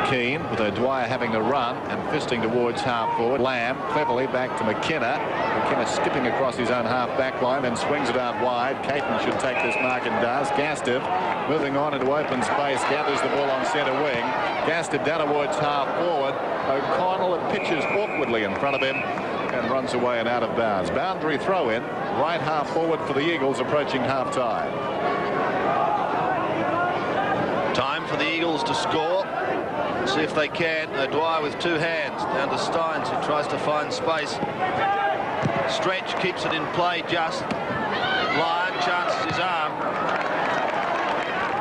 Speaker 3: Keane with O'Dwyer having the run and fisting towards half forward. Lamb cleverly back to McKenna. McKenna skipping across his own half back line and swings it out wide. Caton should take this mark and does. Gastiff moving on into open space, gathers the ball on centre wing. Gastiff down towards half forward. O'Connell pitches awkwardly in front of him and runs away and out of bounds. Boundary throw in, right half forward for the Eagles approaching half time.
Speaker 2: Time for the Eagles to score. See if they can. O'Dwyer with 2 hands down to Steins, who tries to find space. Stretch keeps it in play just. Lyon chances his arm.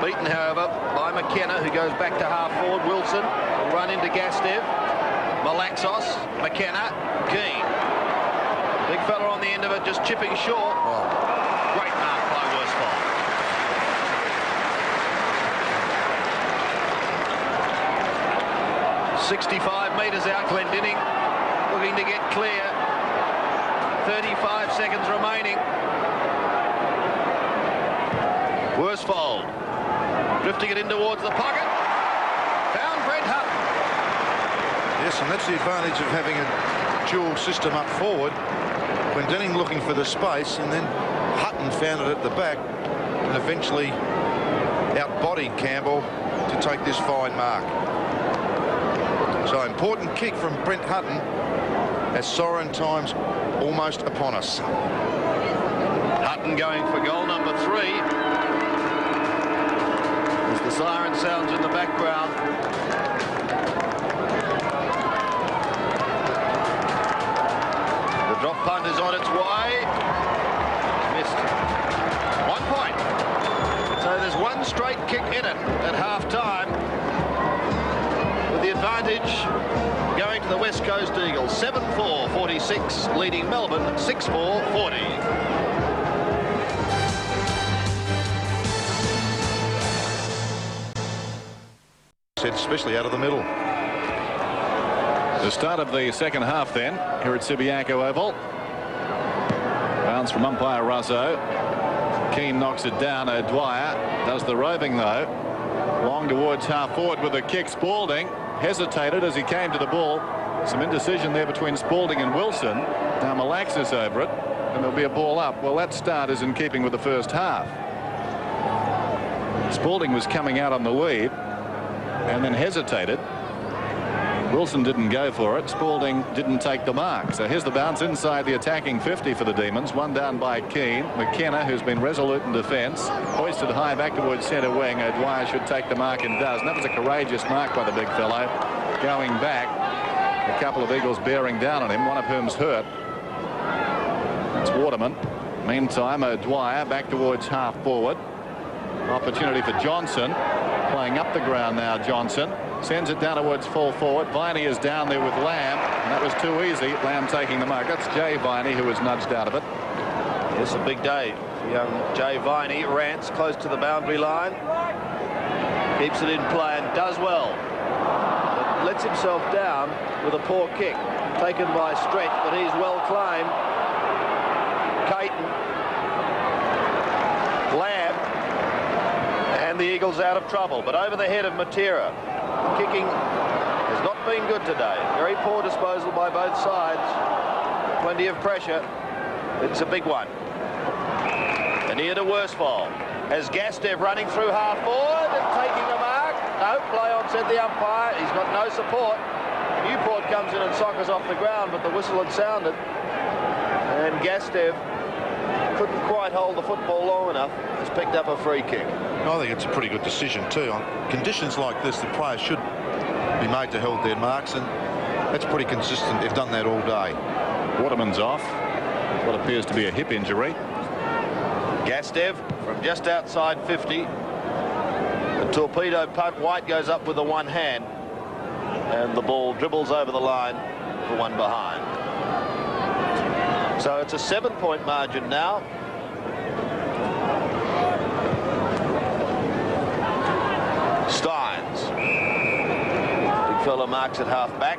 Speaker 2: Beaten, however, by McKenna, who goes back to half forward. Wilson will run into Gastev. Malaxos, McKenna, Keane. Big fella on the end of it, just chipping short. Great mark by Worsfold. 65 metres out, Glendinning looking to get clear. 35 seconds remaining. Worsfold drifting it in towards the pocket. Found Brent Hutton.
Speaker 1: Yes, and that's the advantage of having a dual system up forward. Glendinning looking for the space, and then Hutton found it at the back and eventually outbodied Campbell to take this fine mark. So important kick from Brent Hutton as siren time's almost upon us.
Speaker 2: Hutton going for goal number 3. As the siren sounds in the background. The drop punt is on its way. Missed. 1 point. So there's one straight kick in it at half-time. The advantage going to the West Coast Eagles. 7-4-46 leading Melbourne 6-4-40.
Speaker 1: Especially out of the middle.
Speaker 3: The start of the second half then here at Subiaco Oval. Bounce from umpire Russo. Keane knocks it down. O'Dwyer does the roving though. Long towards half forward with a kick. Spalding hesitated as he came to the ball. Some indecision there between Spalding and Wilson. Now Malaxis over it, and there'll be a ball up. Well, that start is in keeping with the first half. Spalding was coming out on the lead and then hesitated. Wilson didn't go for it. Spalding didn't take the mark. So here's the bounce inside the attacking 50 for the Demons. One down by Keane. McKenna, who's been resolute in defence, hoisted high back towards centre wing. O'Dwyer should take the mark and does. And that was a courageous mark by the big fellow. Going back A couple of Eagles bearing down on him, one of whom's hurt. That's Waterman. Meantime, O'Dwyer back towards half forward. Opportunity for Johnson. Playing up the ground now, Johnson. Sends it down towards full forward. Viney is down there with Lamb. And that was too easy. Lamb taking the mark. That's Jay Viney who was nudged out of it.
Speaker 2: It's a big day for young Jay Viney. Rants close to the boundary line. Keeps it in play and does well. But lets himself down with a poor kick. Taken by Stretch, but he's well claimed. Caton. Lamb. And the Eagles out of trouble. But over the head of Matera. Kicking has not been good today. Very poor disposal by both sides. Plenty of pressure. It's a big one. And here to Worsfold. As Gastev running through half forward and taking a mark. No, play on, said the umpire. He's got no support. Newport comes in and soccers off the ground, but the whistle had sounded. And Gastev couldn't quite hold the football long enough. Has picked up a free kick.
Speaker 1: I think it's a pretty good decision too. On conditions like this, the players should be made to hold their marks, and that's pretty consistent. They've done that all day.
Speaker 3: Waterman's off. What appears to be a hip injury.
Speaker 2: Gastev from just outside 50. The torpedo punt. White goes up with the one hand, and the ball dribbles over the line for one behind. So it's a 7-point margin now. Steins. Big fella marks at half back.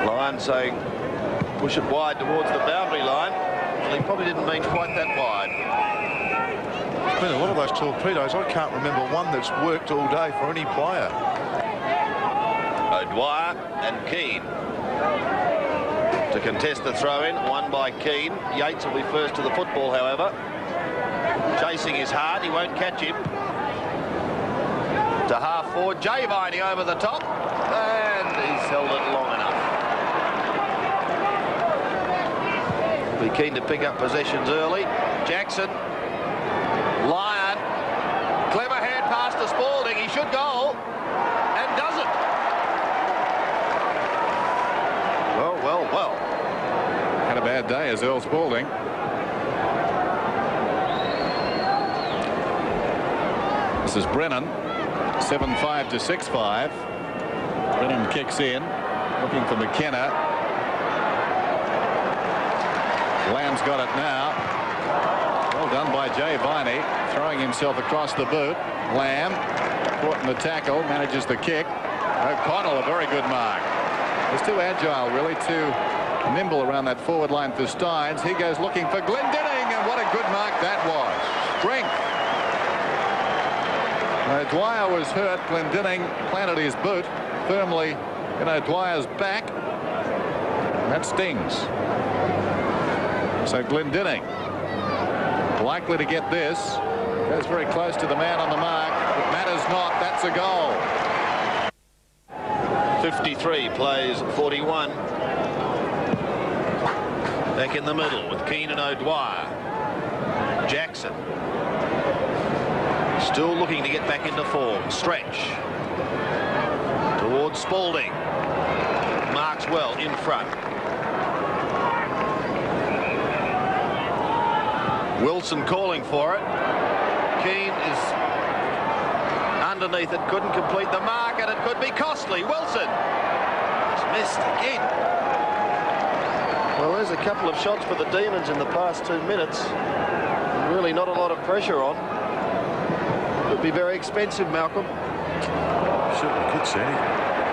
Speaker 2: Lyon saying push it wide towards the boundary line. Well, he probably didn't mean quite that wide.
Speaker 1: There's been a lot of those torpedoes. I can't remember one that's worked all day for any player.
Speaker 2: O'Dwyer and Keane to contest the throw-in, won by Keane. Yates will be first to the football, however. Chasing is hard, he won't catch him. To half forward, Jay Viney over the top, and he's held it long enough. Be keen to pick up possessions early. Jackson, Lyon, clever hand pass to Spalding. He should goal, and doesn't. Well.
Speaker 3: Had a bad day as Earl Spalding. This is Brennan. 7-5 to 6-5. Brennan kicks in, looking for McKenna. Lamb's got it now. Well done by Jay Viney, throwing himself across the boot. Lamb caught in the tackle, manages the kick. O'Connell, a very good mark. He's too agile, really, too nimble around that forward line for Steins. He goes looking for Glendinning, and what a good mark that was. Strength. O'Dwyer was hurt. Glendinning planted his boot firmly in O'Dwyer's back. That stings. So Glendinning likely to get this. Goes very close to the man on the mark. It matters not. That's a goal.
Speaker 2: 53 plays 41. Back in the middle with Keane and O'Dwyer. Jackson. Still looking to get back into form. Stretch. Towards Spalding. Marks well in front. Wilson calling for it. Keane is underneath it, couldn't complete the mark, and it could be costly. Wilson has missed again. Well, there's a couple of shots for the Demons in the past 2 minutes. Really not a lot of pressure on. Could be very expensive, Malcolm.
Speaker 1: Certainly could, Sandy.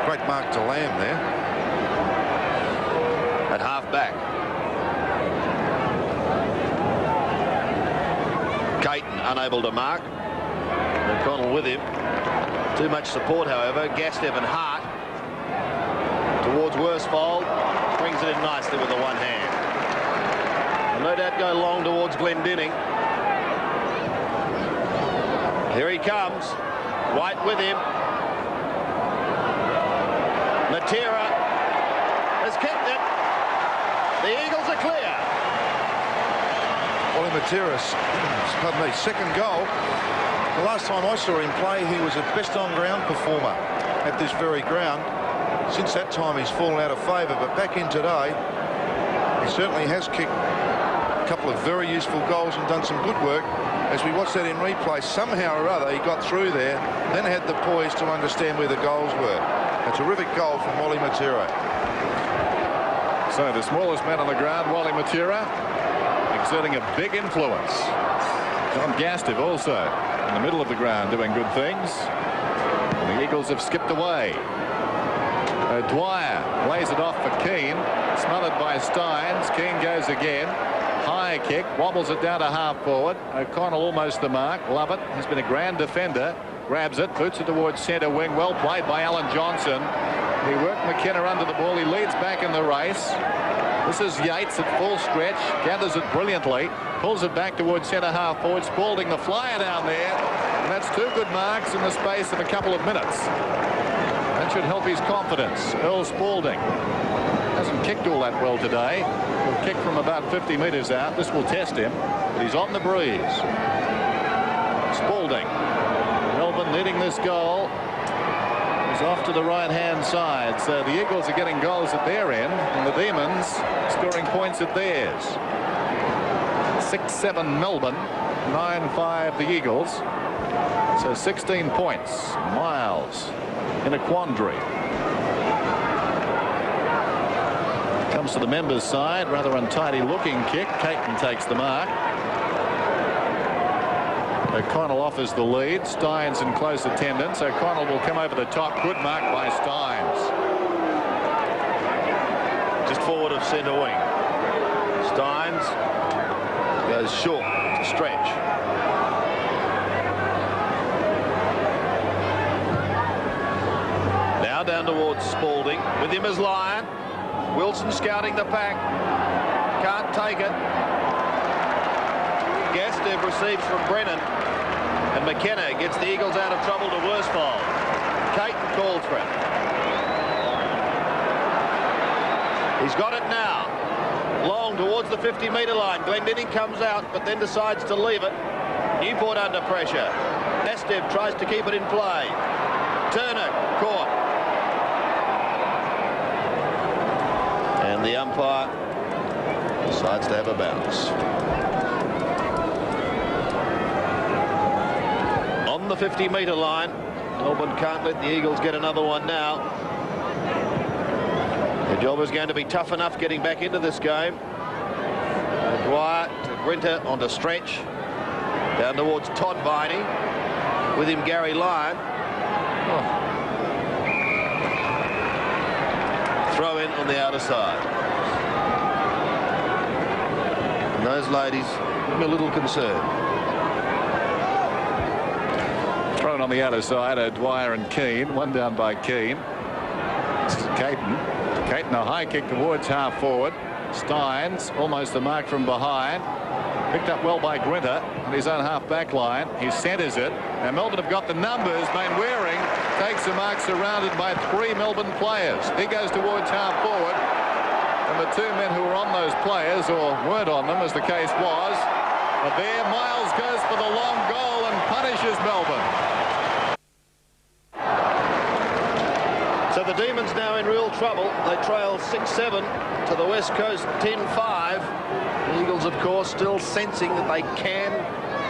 Speaker 1: Great mark to Lamb there.
Speaker 2: At half back. Caton unable to mark. O'Connell with him. Too much support, however. Gastev and Hart towards Worsfold. Brings it in nicely with the one hand. Will no doubt go long towards Glendinning. Here he comes. White with him. Matera has kicked it. The Eagles are clear.
Speaker 1: Well, Matera's, pardon me, second goal. The last time I saw him play, he was a best on-ground performer at this very ground. Since that time, he's fallen out of favour, but back in today, he certainly has kicked a couple of very useful goals and done some good work. As we watch that in replay, somehow or other, he got through there, then had the poise to understand where the goals were. A terrific goal from Wally Matera.
Speaker 3: So the smallest man on the ground, Wally Matera, exerting a big influence. John Gastiff also in the middle of the ground doing good things. And the Eagles have skipped away. Dwyer lays it off for Keane, smothered by Steins. Keane goes again. High kick, wobbles it down to half forward. O'Connell almost the mark. Lovett has been a grand defender. Grabs it, boots it towards centre wing. Well played by Alan Johnson. He worked McKenna under the ball. He leads back in the race. This is Yates at full stretch. Gathers it brilliantly. Pulls it back towards centre half forward. Spalding the flyer down there. And that's two good marks in the space of a couple of minutes. That should help his confidence. Earl Spalding hasn't kicked all that well today. He'll kick from about 50 metres out. This will test him. But he's on the breeze. Spalding. Melbourne leading this goal. He's off to the right-hand side. So the Eagles are getting goals at their end, and the Demons scoring points at theirs. 6-7 Melbourne, 9-5 the Eagles. So 16 points. Miles in a quandary. Comes to the members' side. Rather untidy looking kick. Caton takes the mark. O'Connell offers the lead. Steins in close attendance. O'Connell will come over the top. Good mark by Steins.
Speaker 2: Just forward of centre wing. Steins goes short to stretch. Now down towards Spalding. With him is Lyon. Wilson scouting the pack. Can't take it. Gastiff receives from Brennan. And McKenna gets the Eagles out of trouble to Worsfold. Caton calls for it. He's got it now. Long towards the 50-metre line. Glendinning comes out, but then decides to leave it. Newport under pressure. Gastiff tries to keep it in play. Turner caught. And the umpire decides to have a bounce. On the 50-metre line. Melbourne can't let the Eagles get another one now. The job is going to be tough enough getting back into this game. Dwyer to Grinter onto stretch. Down towards Todd Viney. With him Gary Lyon. Throw in on the outer side. And those ladies are a little concerned.
Speaker 3: Thrown on the outer side, Dwyer and Keane. One down by Keane. This is Caton. Caton, a high kick towards half forward. Steins, almost the mark from behind. Picked up well by Grinter on his own half back line. He centres it. Now Melbourne have got the numbers. Mainwaring takes the mark surrounded by three Melbourne players. He goes towards half forward. And the two men who were on those players, or weren't on them as the case was, are there. Miles goes for the long goal and punishes Melbourne.
Speaker 2: So the Demons now in real trouble. They trail 6-7 to the West Coast 10-5. The Eagles, of course, still sensing that they can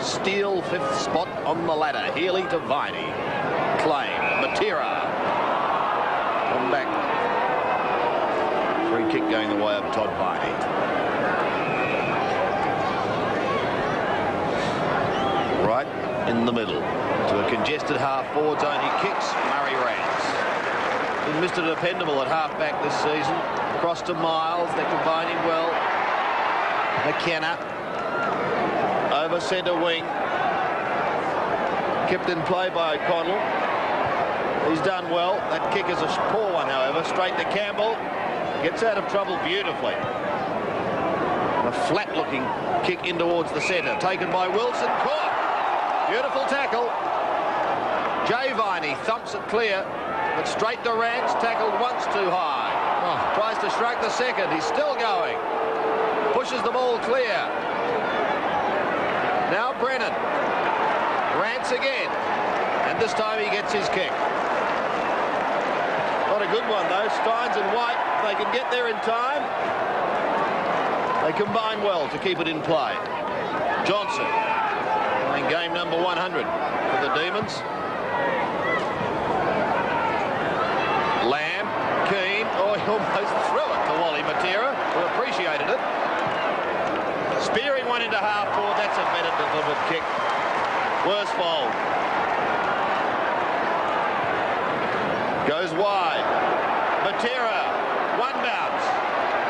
Speaker 2: steal fifth spot on the ladder. Healy to Viney. Claim. Matera. Come back. Free kick going the way of Todd Viney. Right in the middle. To a congested half-forward zone. He kicks. Murray Rance. He's Mr. Dependable at half-back this season. Across to Miles. They're combining well. McKenna. Over centre wing. Kept in play by O'Connell. He's done well. That kick is a poor one, however. Straight to Campbell. Gets out of trouble beautifully. A flat-looking kick in towards the centre. Taken by Wilson. Caught. Beautiful tackle. Jay Viney thumps it clear. But straight to Rance. Tackled once too high. Tries to shrug the second. He's still going. Pushes the ball clear. Now Brennan. Rance once again. And this time he gets his kick. Not a good one, though. Steins and White, they can get there in time. They combine well to keep it in play. Johnson playing game number 100 for the Demons. Lamb, Keane, oh, he almost threw it to Wally Matera, who appreciated it. Spearing one into half forward, that's a better delivered kick. Worsfold goes wide. Matera, one bounce.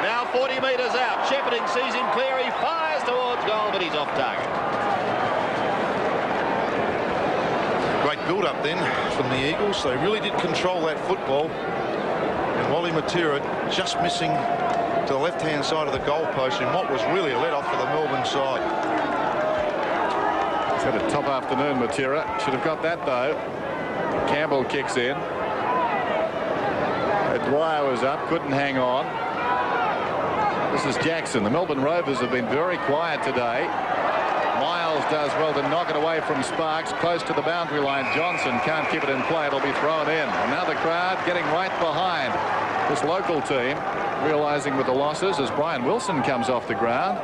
Speaker 2: Now 40 metres out. Shepherding sees him clear. He fires towards goal, but he's off target.
Speaker 1: Great build-up then from the Eagles. They really did control that football. And Wally Matera just missing to the left-hand side of the goalpost in what was really a let-off for the Melbourne side.
Speaker 3: He's had a top afternoon, Matera. Should have got that, though. Campbell kicks in. Dwyer was up, couldn't hang on. This is Jackson. The Melbourne Rovers have been very quiet today. Miles does well to knock it away from Sparks, close to the boundary line. Johnson can't keep it in play. It'll be thrown in. And now the crowd getting right behind this local team, realizing with the losses as Brian Wilson comes off the ground.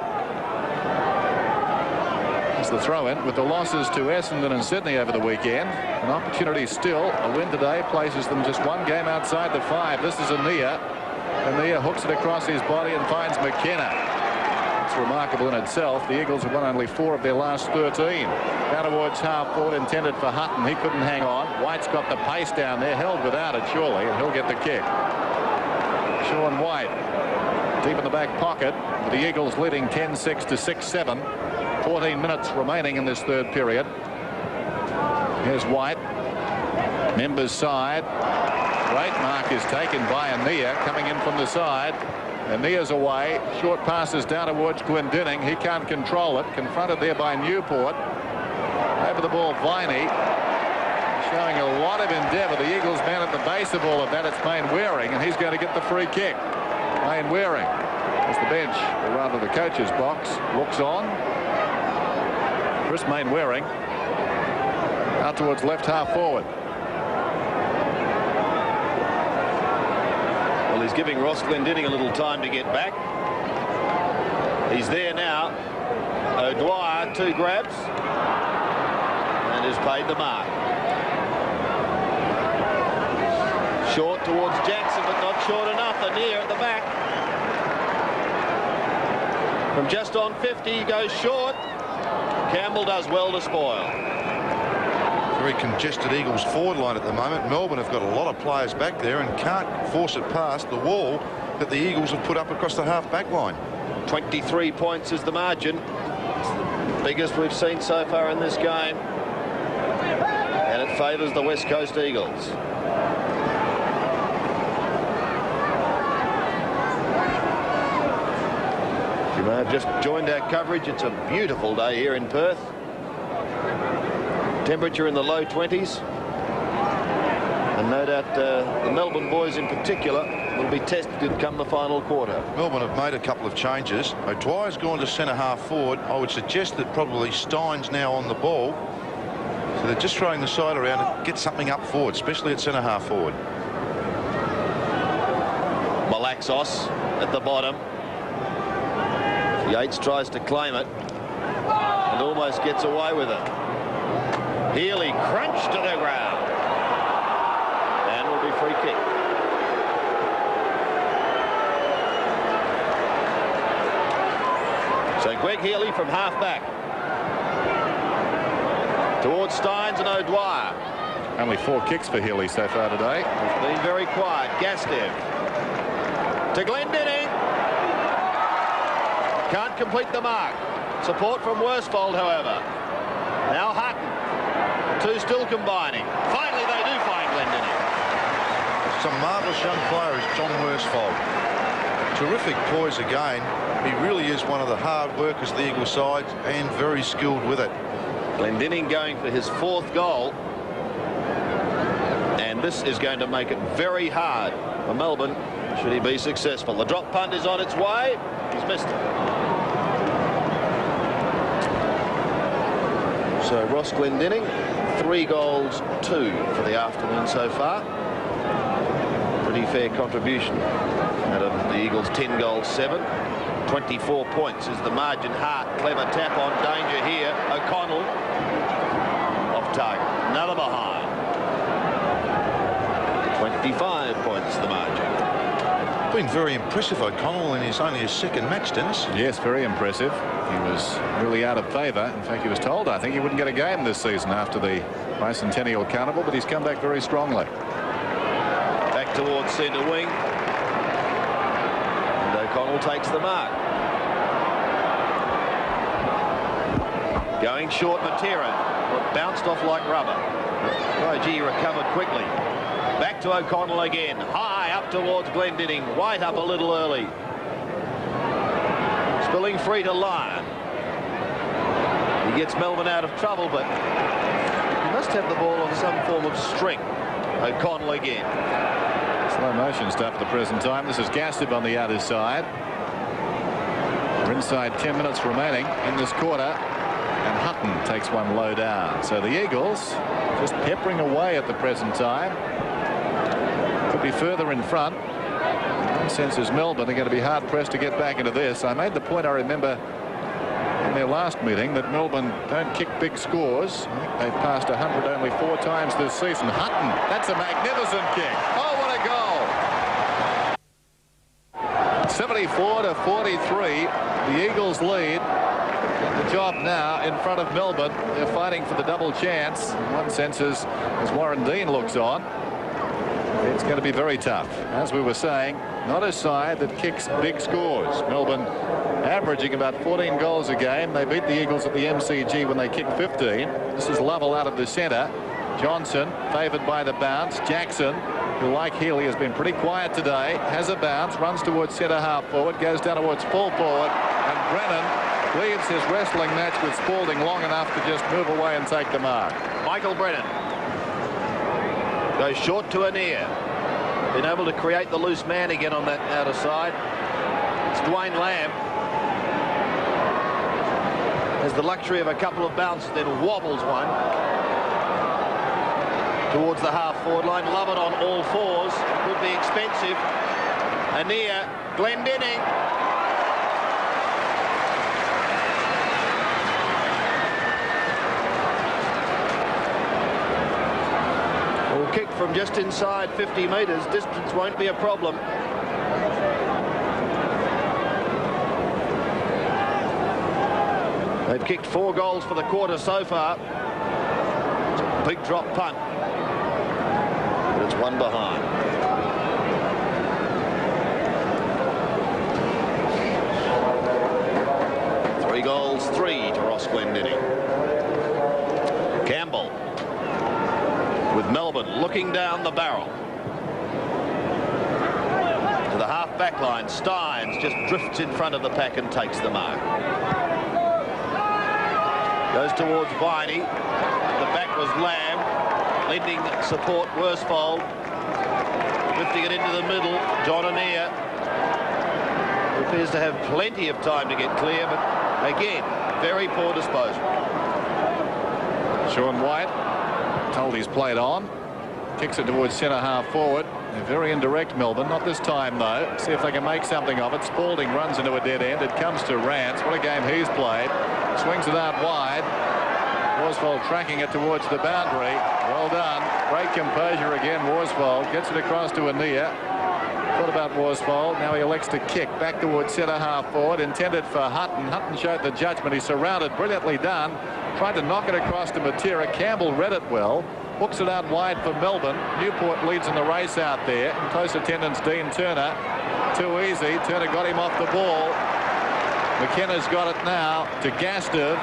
Speaker 3: It's the throw-in with the losses to Essendon and Sydney over the weekend. An opportunity still. A win today places them just one game outside the 5. This is Ania. Ania hooks it across his body and finds McKenna. It's remarkable in itself. The Eagles have won only 4 of their last 13. Down towards half forward, intended for Hutton. He couldn't hang on. White's got the pace down there, held without it surely, and he'll get the kick. Sean White deep in the back pocket, with the Eagles leading 10-6 to 6-7. 14 minutes remaining in this third period. Here's White. Members side. Great mark is taken by Ania coming in from the side. Ania's away. Short passes down towards Glendinning. He can't control it. Confronted there by Newport. Over the ball, Viney. Showing a lot of endeavour. The Eagles man at the base of all of that. It's Mainwaring, and he's going to get the free kick. Mainwaring, as the bench, or rather the coach's box, looks on. Chris Mainwaring out towards left half forward.
Speaker 2: Well, he's giving Ross Glendinning a little time to get back. He's there now. O'Dwyer, 2 grabs, and has paid the mark. Short towards Jackson, but not short enough. Ania at the back. From just on 50, he goes short. Campbell does well to spoil.
Speaker 1: Very congested Eagles forward line at the moment. Melbourne have got a lot of players back there and can't force it past the wall that the Eagles have put up across the half-back line.
Speaker 2: 23 points is the margin. Biggest we've seen so far in this game. And it favours the West Coast Eagles. You may have just joined our coverage. It's a beautiful day here in Perth. Temperature in the low 20s. And no doubt the Melbourne boys in particular will be tested come the final quarter.
Speaker 1: Melbourne have made a couple of changes. O'Dwyer's gone to centre half forward. I would suggest that probably Stein's now on the ball. So they're just throwing the side around to get something up forward, especially at centre half forward.
Speaker 2: Malaxos at the bottom. Yates tries to claim it and almost gets away with it. Healy crunched to the ground and will be free kick. So Greg Healy from half back towards Steins and O'Dwyer.
Speaker 3: Only 4 kicks for Healy so far today.
Speaker 2: He's been very quiet. Gastev to Glendinning. Can't complete the mark. Support from Worsfold, however. Now Hutton. 2 still combining. Finally, they do find Glendinning.
Speaker 1: Some marvellous young player is John Worsfold. Terrific poise again. He really is one of the hard workers of the Eagle side and very skilled with it.
Speaker 2: Glendinning going for his 4th goal. And this is going to make it very hard for Melbourne should he be successful. The drop punt is on its way. He's missed it. So Ross Glendinning 3 goals, 2 for the afternoon so far. Pretty fair contribution out of the Eagles. 10 goals, 7. 24 points is the margin. Hart, clever tap on, danger here. O'Connell off target. Another behind. 25 points the margin.
Speaker 1: Been very impressive, O'Connell, in only his second match, Dennis.
Speaker 3: Yes, very impressive. He was really out of favour. In fact, he was told, I think, he wouldn't get a game this season after the Bicentennial Carnival, but he's come back very strongly.
Speaker 2: Back towards centre wing. And O'Connell takes the mark. Going short, Matera. Well, bounced off like rubber. OG recovered quickly. Back to O'Connell again. High up towards Glendinning. White up a little early. Spilling free to Lyon. He gets Melbourne out of trouble, but he must have the ball on some form of string. O'Connell again.
Speaker 3: Slow motion stuff at the present time. This is Gastiv on the other side. We're inside 10 minutes remaining in this quarter, and Hutton takes one low down. So the Eagles just peppering away at the present time. Could be further in front. In one sense, as Melbourne are going to be hard pressed to get back into this. I made the point, I remember, in their last meeting, that Melbourne don't kick big scores. I think they've passed 100 only 4 times this season. Hutton, that's a magnificent kick. Oh, what a goal! 74-43. The Eagles lead. The job now in front of Melbourne. They're fighting for the double chance. In one sense, as Warren Dean looks on, it's going to be very tough. As we were saying, not a side that kicks big scores. Melbourne averaging about 14 goals a game. They beat the Eagles at the MCG when they kicked 15. This is Lovell out of the centre. Johnson favoured by the bounce. Jackson, who like Healy has been pretty quiet today, has a bounce, runs towards centre half forward, goes down towards full forward, and Brennan leaves his wrestling match with Spalding long enough to just move away and take the mark.
Speaker 2: Michael Brennan goes short to Anir. Been able to create the loose man again on that outer side. It's Dwayne Lamb. Has the luxury of a couple of bounces, then wobbles one towards the half-forward line. Love it on all fours. Could be expensive. Anir, Glendinning. Kick from just inside 50 metres. Distance won't be a problem. They've kicked 4 goals for the quarter so far. It's a big drop punt. But it's one behind. Three goals, 3 to Ross Glendinning. Campbell with Melbourne looking down the barrel. To the half-back line, Steins just drifts in front of the pack and takes the mark. Goes towards Viney. The back was Lamb. Lending support, Worsfold. Drifting it into the middle, John Anir. Appears to have plenty of time to get clear, but again, very poor disposal.
Speaker 3: Sean White, told he's played on, kicks it towards centre half forward. They're very indirect, Melbourne, not this time though. See if they can make something of it. Spalding runs into a dead end. It comes to Rance. What a game he's played. Swings it out wide. Worsfold tracking it towards the boundary. Well done. Great composure again. Worsfold gets it across to Anir. Thought about Worsfold. Now he elects to kick back towards centre half forward. Intended for Hutton. Hutton showed the judgment. He's surrounded. Brilliantly done. Tried to knock it across to Matera. Campbell read it well. Hooks it out wide for Melbourne. Newport leads in the race out there. In close attendance, Dean Turner. Too easy. Turner got him off the ball. McKenna's got it now to Gastiv.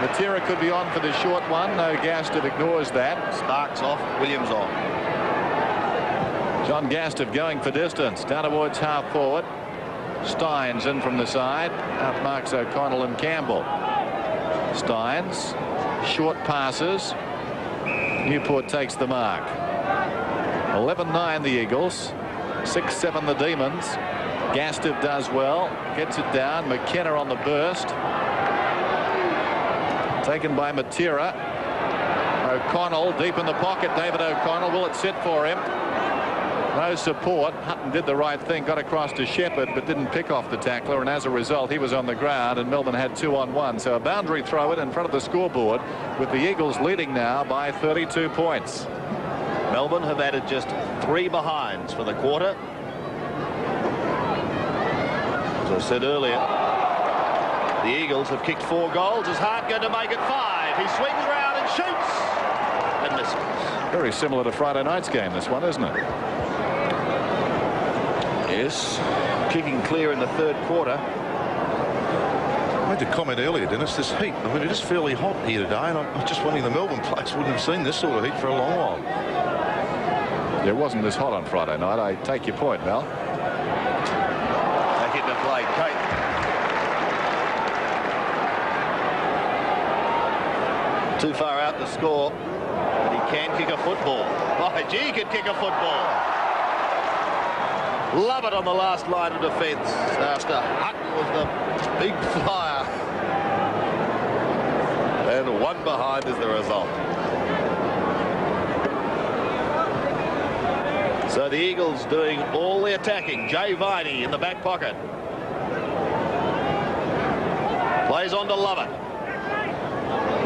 Speaker 3: Matera could be on for the short one. No, Gastiv ignores that.
Speaker 2: Sparks off, Williams on.
Speaker 3: John Gastiv going for distance. Down towards half forward. Steins in from the side. Outmarks O'Connell and Campbell. Steins. Short passes. Newport takes the mark. 11-9 the Eagles. 6-7 the Demons. Gastiv does well. Gets it down. McKenna on the burst. Taken by Matera. O'Connell deep in the pocket. David O'Connell, will it sit for him? No support. Hutton did the right thing, got across to Shepherd, but didn't pick off the tackler, and as a result he was on the ground and Melbourne had 2-on-1. So a boundary throw in front of the scoreboard, with the Eagles leading now by 32 points.
Speaker 2: Melbourne have added just 3 behinds for the quarter. As I said earlier, the Eagles have kicked 4 goals. Is Hart going to make it 5? He swings round and shoots and misses.
Speaker 3: Very similar to Friday night's game, this one, isn't it?
Speaker 2: Yes, kicking clear in the 3rd quarter.
Speaker 1: I made the comment earlier, Dennis, this heat. I mean, it is fairly hot here today, and I'm just wondering the Melbourne players wouldn't have seen this sort of heat for a long while.
Speaker 3: It wasn't this hot on Friday night. I take your point, Mel.
Speaker 2: Back into play, Kate. Too far out to score, but he can kick a football. Oh, gee, he can kick a football. Love it on the last line of defence after Hutton was the big flyer. And 1 behind is the result. So the Eagles doing all the attacking. Jay Viney in the back pocket. Plays on to Lovett.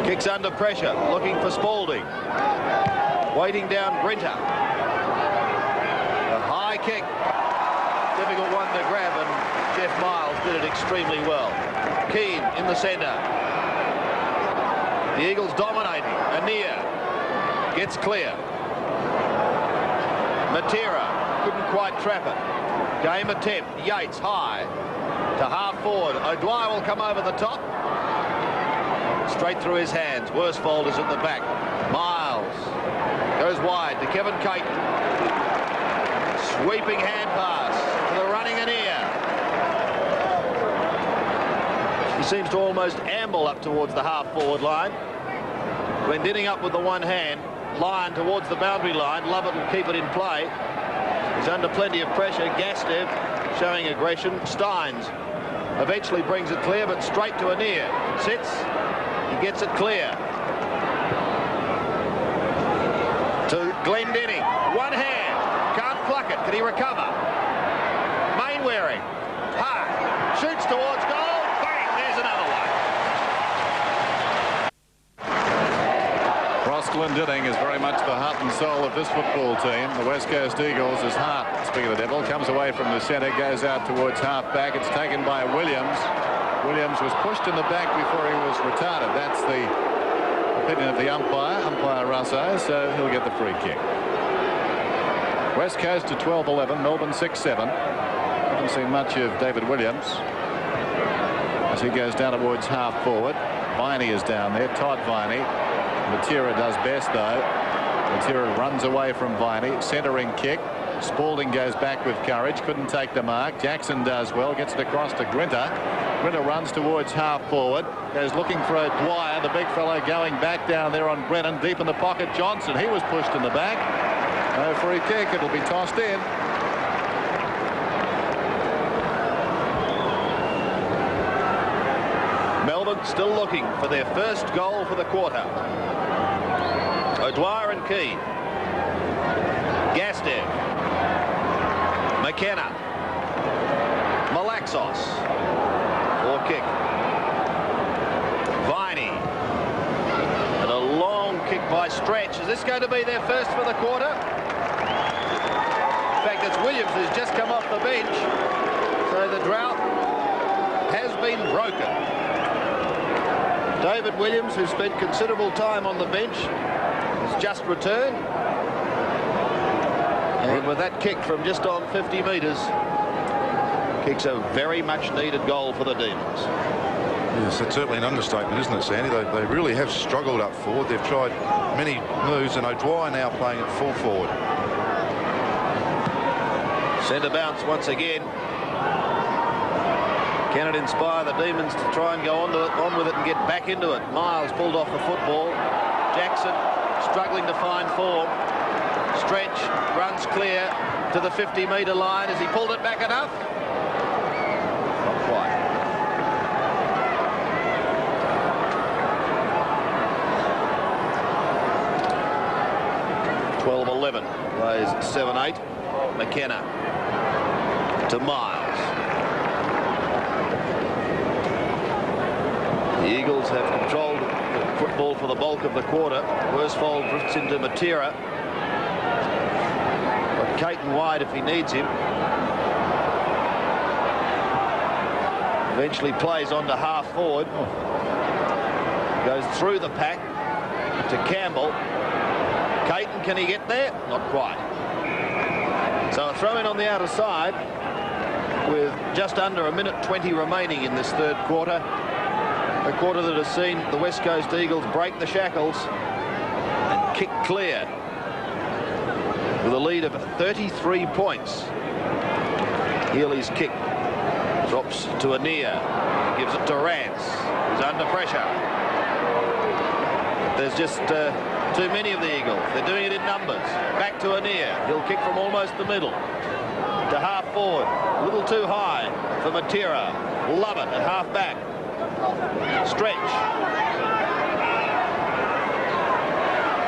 Speaker 2: Kicks under pressure, looking for Spalding. Waiting down Grinter. A high kick. Difficult one to grab, and Jeff Miles did it extremely well. Keane in the centre. The Eagles dominating. Anir gets clear. Matera couldn't quite trap it. Game attempt. Yates high to half forward. O'Dwyer will come over the top. Straight through his hands. Worsfold is at the back. Miles goes wide to Kevin Caton. Sweeping hand pass to the running Anir. He seems to almost amble up towards the half forward line. Glendinning up with the one hand. Lyon towards the boundary line. Lovett will keep it in play. He's under plenty of pressure. Gastev showing aggression. Steins eventually brings it clear, but straight to Anir. Sits. He gets it clear. To Glendinning. One hand. Can't pluck it. Can he recover? Mainwaring. Hart. Shoots towards goal. Bang! There's another one.
Speaker 3: Ross Glendinning is very much the heart and soul of this football team. The West Coast Eagles is Hart, speaking of the devil, comes away from the centre, goes out towards half back. It's taken by Williams. Williams was pushed in the back before he was retarded. That's the opinion of the umpire Russo, so he'll get the free kick. West Coast to 12-11, Melbourne 6-7. Haven't seen much of David Williams as he goes down towards half forward. Viney is down there, Todd Viney. Matera does best though. Matera runs away from Viney, centering kick. Spalding goes back with courage, couldn't take the mark. Jackson does well, gets it across to Grinter. Grinter runs towards half forward, goes looking for O'Dwyer, the big fellow going back down there on Brennan, deep in the pocket. Johnson, he was pushed in the back. No free kick, it'll be tossed in.
Speaker 2: Melbourne still looking for their first goal for the quarter. O'Dwyer and Keane. Gastev. McKenna. Malaxos. Or kick. Viney. And a long kick by Stretch. Is this going to be their first for the quarter? In fact, it's Williams who's just come off the bench. So the drought has been broken. David Williams, who spent considerable time on the bench, has just returned. And with that kick from just on 50 metres, kicks a very much needed goal for the Demons.
Speaker 1: Yes, that's certainly an understatement, isn't it, Sandy? They really have struggled up forward. They've tried many moves, and O'Dwyer now playing at full forward.
Speaker 2: Centre bounce once again. Can it inspire the Demons to try and go on with it and get back into it? Miles pulled off the football. Jackson struggling to find form. Stretch runs clear to the 50-metre line. Has he pulled it back enough? Not quite. 11. Plays 7-8. McKenna to Miles. The Eagles have controlled the football for the bulk of the quarter. Worsfold drifts into Matera. But Caton wide if he needs him. Eventually plays on to half forward. Goes through the pack to Campbell. Caton, can he get there? Not quite. So a throw in on the outer side with just under 1:20 remaining in this third quarter. A quarter that has seen the West Coast Eagles break the shackles and kick clear with a lead of 33 points. Healy's kick drops to Anea, gives it to Rance, who's under pressure. There's just too many of the Eagles. They're doing it in numbers. Back to Anea. He'll kick from almost the middle to half forward. A little too high for Matera. Love it at half back. Stretch.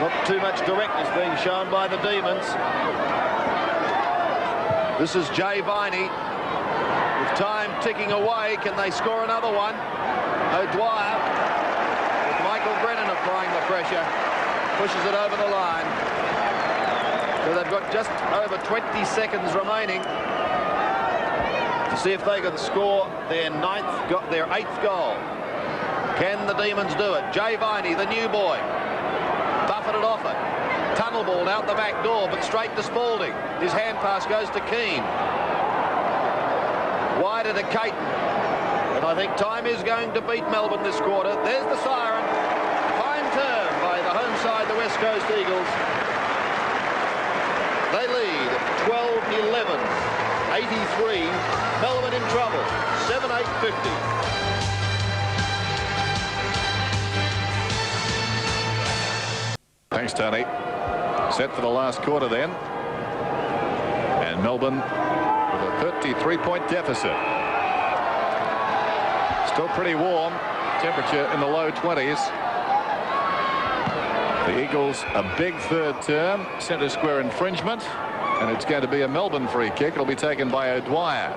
Speaker 2: Not too much directness being shown by the Demons. This is Jay Viney. With time ticking away, can they score another one? O'Dwyer, with Michael Brennan applying the pressure, pushes it over the line. So they've got just over 20 seconds remaining to see if they can score their eighth goal. Can the Demons do it? Jay Viney, the new boy, buffeted off it. Tunnel ball out the back door, but straight to Spalding. His hand pass goes to Keane. Wider to Caton. And I think time is going to beat Melbourne this quarter. There's the siren. Fine turn by the home side, the West Coast Eagles. They lead 12-11. 83. Melbourne in trouble. 7-8-50.
Speaker 3: Thanks, Tony. Set for the last quarter then. And Melbourne with a 33-point deficit. Still pretty warm. Temperature in the low 20s. The Eagles a big third term. Centre square infringement. And it's going to be a Melbourne free kick. It'll be taken by O'Dwyer.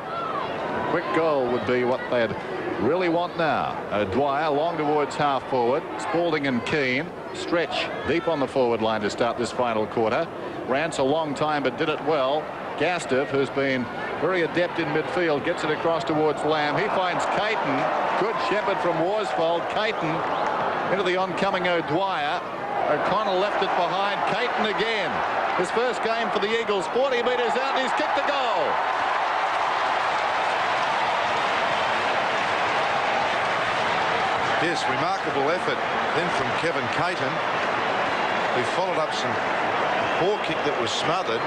Speaker 3: Quick goal would be what they'd really want now. O'Dwyer long towards half forward. Spalding and Keane. Stretch deep on the forward line to start this final quarter. Rance a long time but did it well. Gastiff, who's been very adept in midfield, gets it across towards Lamb. He finds Caton. Good shepherd from Worsfold. Caton into the oncoming O'Dwyer. O'Connell left it behind. Caton again. His first game for the Eagles. 40 metres out and he's kicked the goal.
Speaker 1: Yes, remarkable effort then from Kevin Caton, who followed up a poor kick that was smothered.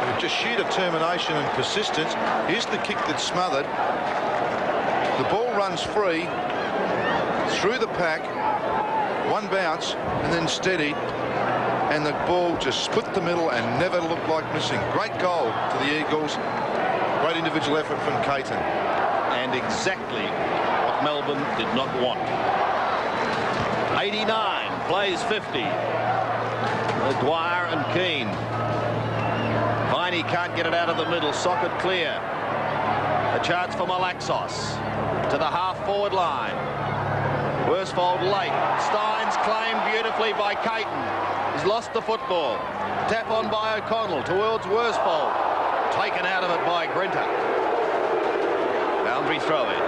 Speaker 1: With just sheer determination and persistence. Here's the kick that's smothered. The ball runs free through the pack, one bounce and then steadied, and the ball just split the middle and never looked like missing. Great goal to the Eagles. Great individual effort from Caton.
Speaker 2: And exactly what Melbourne did not want. 89 plays 50. Dwyer and Keane. Viney can't get it out of the middle. Socket clear. A chance for Malaxos to the half-forward line. Worsfold late. Steins claimed beautifully by Caton. He's lost the football. Tap on by O'Connell towards Worsfold. Taken out of it by Grinter. Boundary throw in.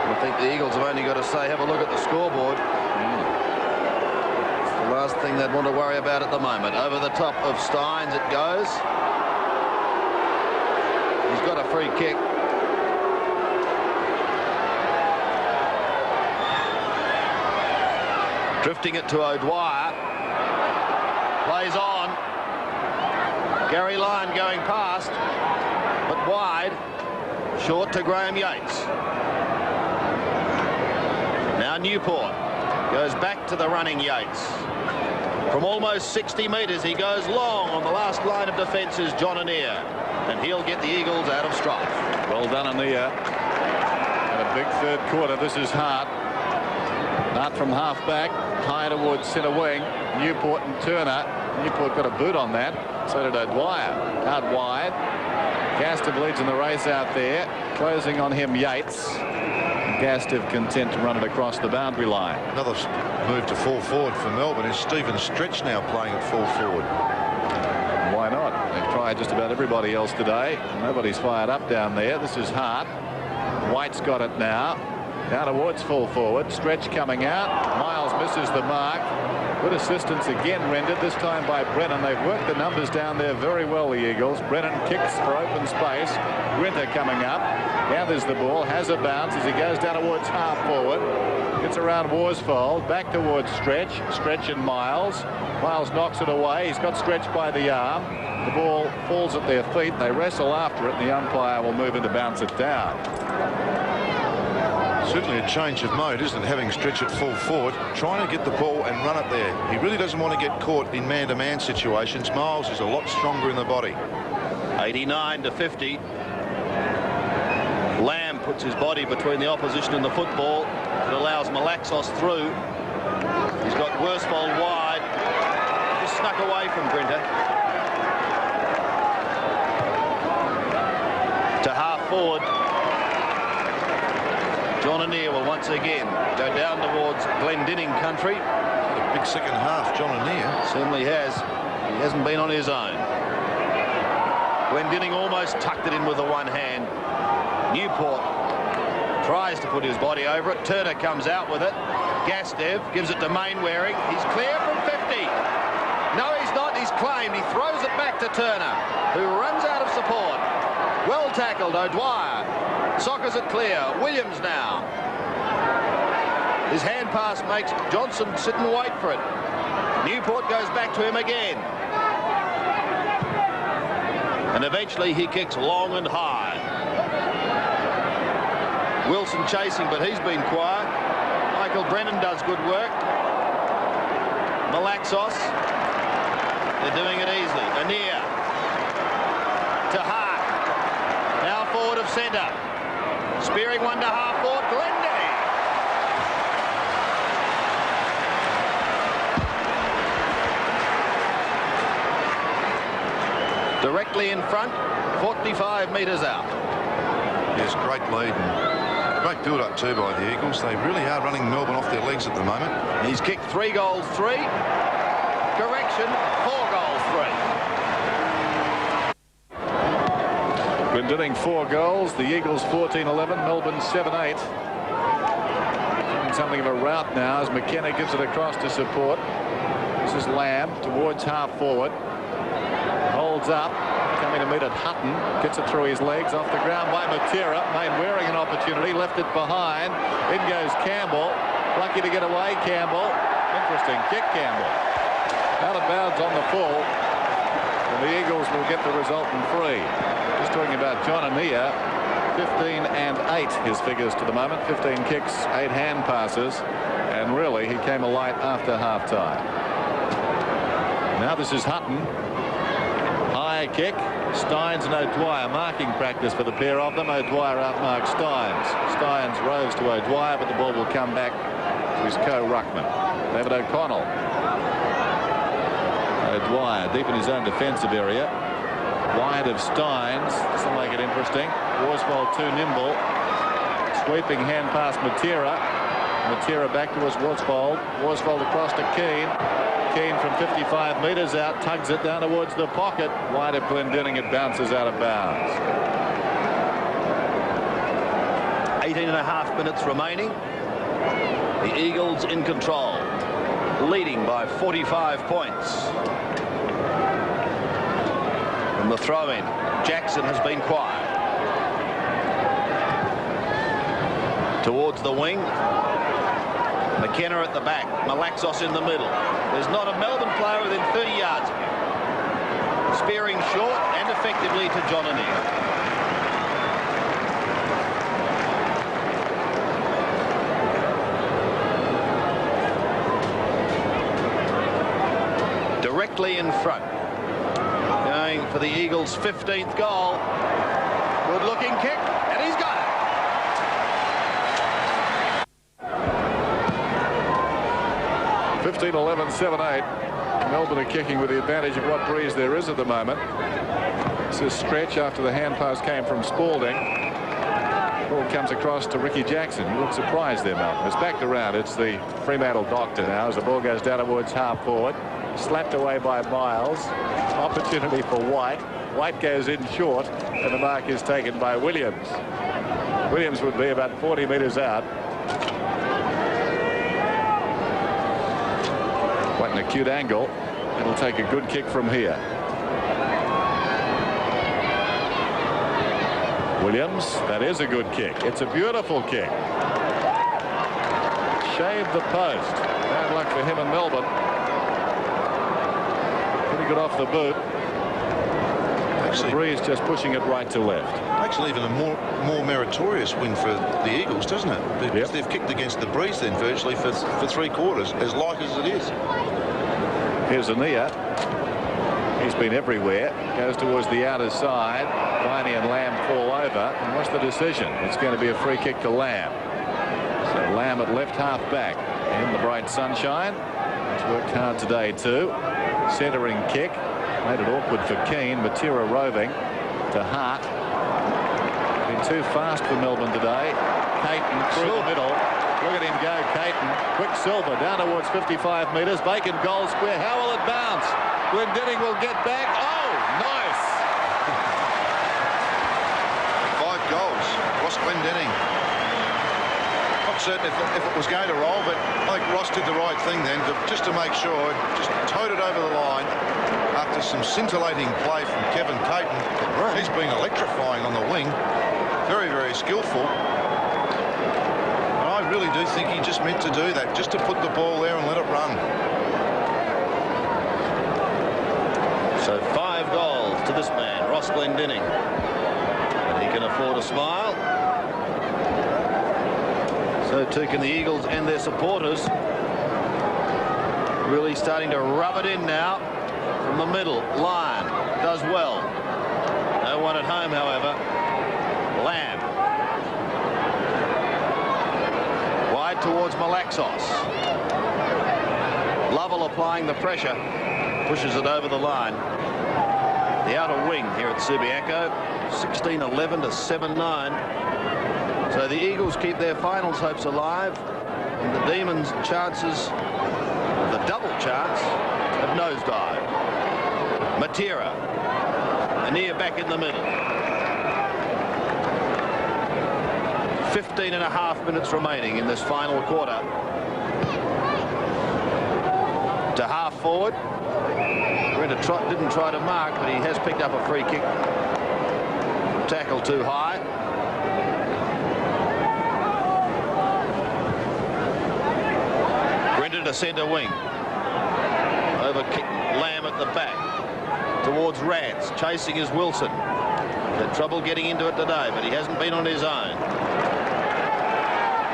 Speaker 2: I think the Eagles have only got to say, have a look at the scoreboard. It's the last thing they'd want to worry about at the moment. Over the top of Steins it goes. He's got a free kick. Drifting it to O'Dwyer. Plays on. Gary Lyon going past, but wide. Short to Graham Yates. Now Newport goes back to the running Yates. From almost 60 metres, he goes long on the last line of defence is John Annear, and he'll get the Eagles out of strife.
Speaker 3: Well done, Annear. And a big third quarter. This is Hart. Hart from half back, high towards centre wing. Newport and Turner. Newport got a boot on that. So did O'Dwyer. Out wide. Gastiff leads in the race out there. Closing on him, Yates. Gastiff content to run it across the boundary line.
Speaker 1: Another move to full forward for Melbourne is Stephen Stretch now playing at full forward.
Speaker 3: Why not? They've tried just about everybody else today. Nobody's fired up down there. This is Hart. White's got it now. Down towards full forward. Stretch coming out. Miles misses the mark. Good assistance again rendered, this time by Brennan. They've worked the numbers down there very well, the Eagles. Brennan kicks for open space. Grinter coming up. Gathers the ball. Has a bounce as he goes down towards half forward. Gets around Worsfold. Back towards Stretch. Stretch and Miles. Miles knocks it away. He's got Stretch by the arm. The ball falls at their feet. They wrestle after it, and the umpire will move in to bounce it down.
Speaker 1: Certainly a change of mode, isn't it, having Stretch at full forward, trying to get the ball and run it there. He really doesn't want to get caught in man-to-man situations. Miles is a lot stronger in the body.
Speaker 2: 89-50. Lamb puts his body between the opposition and the football. It allows Malaxos through. He's got Worsfold wide. Just snuck away from Grinter. To half forward. John Annear will once again go down towards Glendinning country.
Speaker 1: A big second half, John Annear.
Speaker 2: Certainly has. He hasn't been on his own. Glendinning almost tucked it in with the one hand. Newport tries to put his body over it. Turner comes out with it. Gastev gives it to Mainwaring. He's clear from 50. No, he's not. He's claimed. He throws it back to Turner, who runs out of support. Well tackled, O'Dwyer. Soccers it clear. Williams now. His hand pass makes Johnson sit and wait for it. Newport goes back to him again. And eventually he kicks long and high. Wilson chasing, but he's been quiet. Michael Brennan does good work. Malaxos. They're doing it easily. Annear. To Hart. Now forward of centre. Spearing one to half forward. Glendinning. Directly in front. 45 metres out.
Speaker 1: Yes, great lead. And great build-up too by the Eagles. They really are running Melbourne off their legs at the moment.
Speaker 2: He's kicked 3 goals, 3. Correction, 4 goals, 3.
Speaker 3: Glendinning 4 goals. The Eagles 14-11. Melbourne 7-8. Something of a rout now as McKenna gives it across to support. This is Lamb towards half forward. Holds up. Coming to meet at Hutton. Gets it through his legs. Off the ground by Matera. Mainwaring an opportunity. Left it behind. In goes Campbell. Lucky to get away, Campbell. Interesting kick, Campbell. Out of bounds on the full. And the Eagles will get the resultant free. Just talking about John Annear. 15 and 8 his figures to the moment. 15 kicks, 8 hand passes. And really, he came alight after half-time. Now this is Hutton. High kick. Steins and O'Dwyer marking practice for the pair of them. O'Dwyer outmarks Steins. Steins roves to O'Dwyer, but the ball will come back to his co-ruckman. David O'Connell. O'Dwyer deep in his own defensive area. Wide of Steins. This will make it interesting. Worsfold too nimble. Sweeping hand past Matera. Matera back towards Worsfold. Worsfold across to Keane. Keane from 55 metres out tugs it down towards the pocket. Wide of Glendinning, it bounces out of bounds.
Speaker 2: 18.5 minutes remaining. The Eagles in control, leading by 45 points. From the throw-in, Jackson has been quiet. Towards the wing. McKenna at the back. Malaxos in the middle. There's not a Melbourne player within 30 yards of him. Spearing short and effectively to John Annear. front. Going for the Eagles' 15th goal. Good looking kick, and he's got it.
Speaker 3: 15-11, 7-8. Melbourne are kicking with the advantage of what breeze there is at the moment. This is Stretch after the hand pass came from Spalding. Ball comes across to Ricky Jackson. You look surprised there, Malcolm. It's backed around. It's the Fremantle doctor now as the ball goes down towards half forward. Slapped away by Miles. Opportunity for White. White goes in short, and the mark is taken by Williams. Williams would be about 40 metres out. Quite an acute angle. It'll take a good kick from here. Williams, that is a good kick. It's a beautiful kick. Shaved the post. Bad luck for him in Melbourne. Pretty good off the boot. Actually, the breeze just pushing it right to left.
Speaker 1: Actually, even a more meritorious win for the Eagles, doesn't it? Because they've kicked against the breeze then virtually for 3 quarters, as light as it is.
Speaker 3: Here's Ania. He's been everywhere. Goes towards the outer side. Viney and Lamb fall over. And what's the decision? It's going to be a free kick to Lamb. So Lamb at left half back in the bright sunshine. He's worked hard today too. Centering kick. Made it awkward for Keane. Matera roving to Hart. Been too fast for Melbourne today. Caton through the middle. Look at him go, Caton. Quicksilver down towards 55 metres. Bacon goal square. How will it bounce? Glendinning will get back. Oh, nice.
Speaker 1: 5 goals. Ross Glendinning. Not certain if it was going to roll, but I think Ross did the right thing then, just to make sure. Just towed it over the line after some scintillating play from Kevin Caton. He's been electrifying on the wing. Very, very skillful. And I really do think he just meant to do that, just to put the ball there and let it run.
Speaker 2: So 5 goals to this man, Ross Glendinning. And he can afford a smile. So too can the Eagles and their supporters. Really starting to rub it in now from the middle. Lyon does well. No one at home, however. Lamb. Wide towards Malaxos. Lovell applying the pressure. Pushes it over the line. The outer wing here at Subiaco. 16-11 to 7-9. So the Eagles keep their finals hopes alive. And the Demons' chances, the double chance, have nosedived. Matera. Ania back in the middle. 15.5 minutes remaining in this final quarter. To half forward. Didn't try to mark, but he has picked up a free kick. Tackle too high. Brendan to centre wing. Over kick Lamb at the back. Towards Rance. Chasing is Wilson. Had trouble getting into it today, but he hasn't been on his own.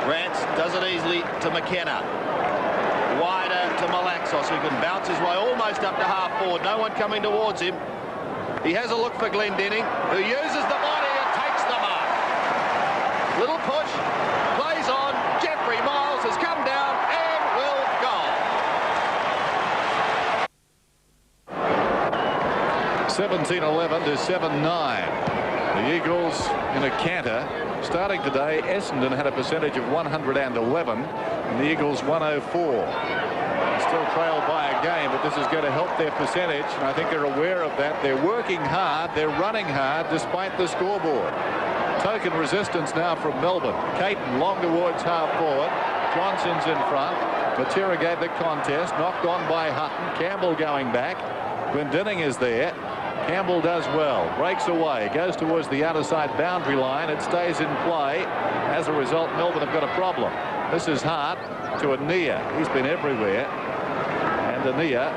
Speaker 2: Rance does it easily to McKenna. Wider to Malaxos, who can bounce his way almost up to half forward. No one coming towards him. He has a look for Glendinning, who uses the body and takes the mark. Little push, plays on. Jeffrey Miles has come down and will
Speaker 3: go. 17-11 to 7-9. The Eagles in a canter. Starting today, Essendon had a percentage of 111, and the Eagles 104. Still trailed by a game, but this is going to help their percentage, and I think they're aware of that. They're working hard, they're running hard despite the scoreboard. Token resistance now from Melbourne. Caton long towards half forward. Johnson's in front. Matera gave the contest, knocked on by Hutton. Campbell going back. Glendinning is there. Campbell does well, breaks away, goes towards the outer side boundary line. It stays in play. As a result, Melbourne have got a problem. This is Hart to Ania. He's been everywhere. And Ania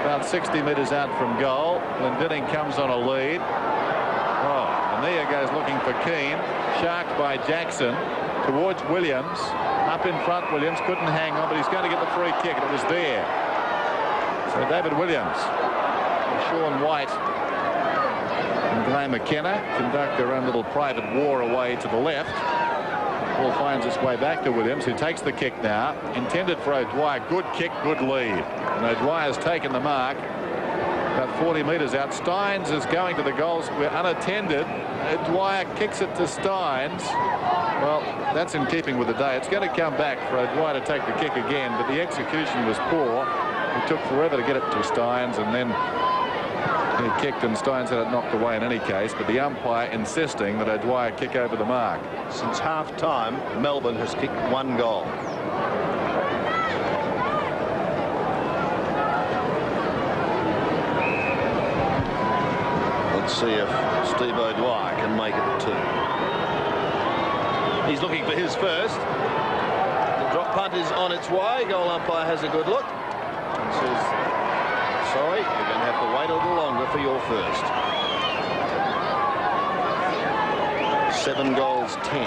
Speaker 3: about 60 metres out from goal. Glendinning comes on a lead. Oh, Ania goes looking for Keane. Sharked by Jackson towards Williams. Up in front, Williams couldn't hang on, but he's going to get the free kick, and it was there. So David Williams, Sean White and Graham McKenna conduct their own little private war away to the left. Ball finds its way back to Williams, who takes the kick now. Intended for O'Dwyer. Good kick, good lead. And O'Dwyer's taken the mark. About 40 metres out. Steins is going to the goals. We're unattended. O'Dwyer kicks it to Steins. Well, that's in keeping with the day. It's going to come back for O'Dwyer to take the kick again, but the execution was poor. It took forever to get it to Steins, and then he kicked and Steins had it knocked away in any case, but the umpire insisting that O'Dwyer kick over the mark.
Speaker 2: Since half-time, Melbourne has kicked 1 goal. Let's see if Steve O'Dwyer can make it 2. He's looking for his first. The drop punt is on its way. Goal umpire has a good look and says, sorry, you're going to have to wait a little longer for your first. 7 goals, 10.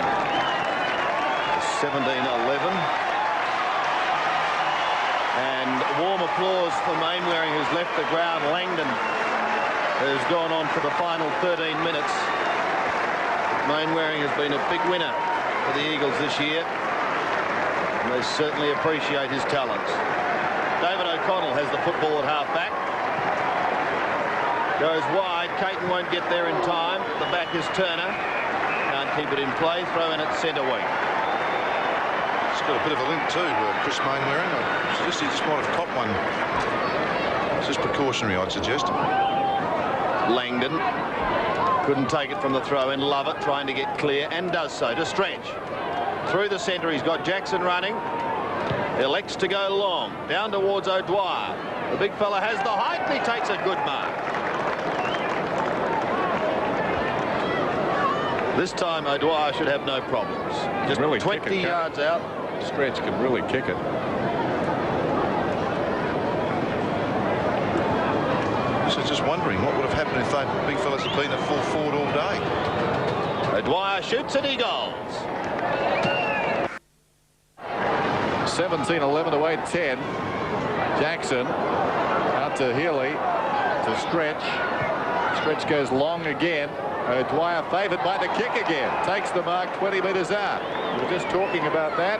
Speaker 2: 17-11. And warm applause for Mainwaring, who's left the ground. Langdon has gone on for the final 13 minutes. Mainwaring has been a big winner for the Eagles this year, and they certainly appreciate his talents. David O'Connell has the football at half-back. Goes wide. Caton won't get there in time. The back is Turner. Can't keep it in play. Throw in at centre wing.
Speaker 1: He's got a bit of a link too, Chris Mainwaring. He just might have copped one. It's just precautionary, I'd suggest.
Speaker 2: Langdon couldn't take it from the throw in. Lovett trying to get clear, and does so to Stretch. Through the centre, he's got Jackson running. Elects to go long, down towards O'Dwyer. The big fella has the height, and he takes a good mark. This time O'Dwyer should have no problems. Just
Speaker 3: really
Speaker 2: 20 yards out.
Speaker 3: Stretch can really kick it.
Speaker 1: So just wondering what would have happened if those big fellas had been at full forward all day.
Speaker 2: O'Dwyer shoots and he goals.
Speaker 3: 17-11 away 10. Jackson out to Healy, to Stretch. Stretch goes long again. O'Dwyer favoured by the kick again. Takes the mark 20 metres out. We were just talking about that.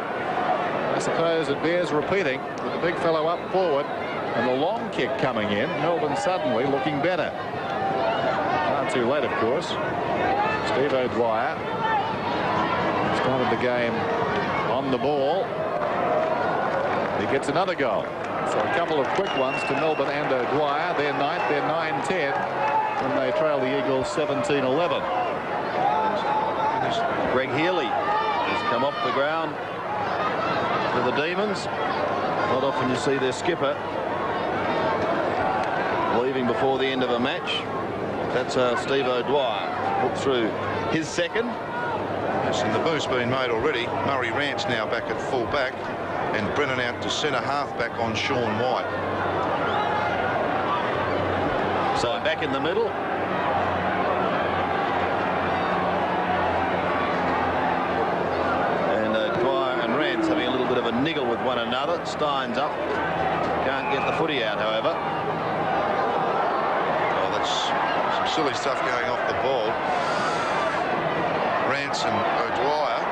Speaker 3: I suppose it bears repeating with the big fellow up forward and the long kick coming in. Melbourne suddenly looking better. Not too late, of course. Steve O'Dwyer started the game on the ball. He gets another goal. So a couple of quick ones to Melbourne and O'Dwyer. They're 9th, they're 9-10. When they trail the Eagles 17-11.
Speaker 2: Greg Healy has come off the ground for the Demons. Not often you see their skipper leaving before the end of a match. That's Steve O'Dwyer put through his second.
Speaker 1: Yes, and the move's been made already. Murray Rance now back at full back, and Brennan out to centre half back on Sean White.
Speaker 2: So back in the middle. And Dwyer and Rance having a little bit of a niggle with one another. Steins up. Can't get the footy out, however.
Speaker 1: Oh, that's some silly stuff going off the ball. Rance and O'Dwyer.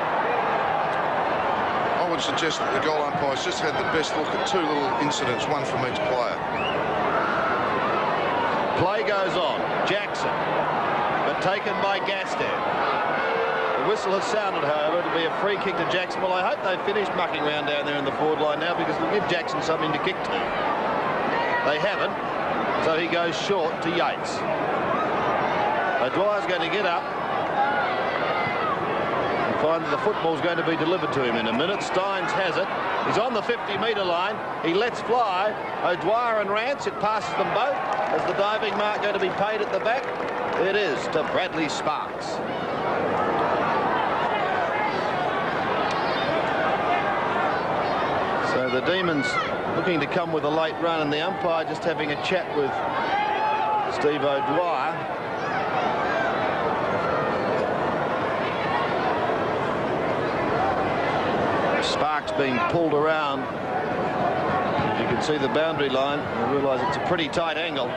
Speaker 1: I would suggest that the goal umpires just had the best look at 2 little incidents, one from each player.
Speaker 2: Play goes on. Jackson, but taken by Gastev. The whistle has sounded, however, to be a free kick to Jackson. Well, I hope they've finished mucking around down there in the forward line now, because it'll give Jackson something to kick to. They haven't, so he goes short to Yates. O'Dwyer's going to get up and find that the football's going to be delivered to him in a minute. Steins has it. He's on the 50-metre line. He lets fly. O'Dwyer and Rance, it passes them both. Is the diving mark going to be paid at the back? It is, to Bradley Sparks. So the Demons looking to come with a late run, and the umpire just having a chat with Steve O'Dwyer. Sparks being pulled around You can see the boundary line and realise it's a pretty tight angle.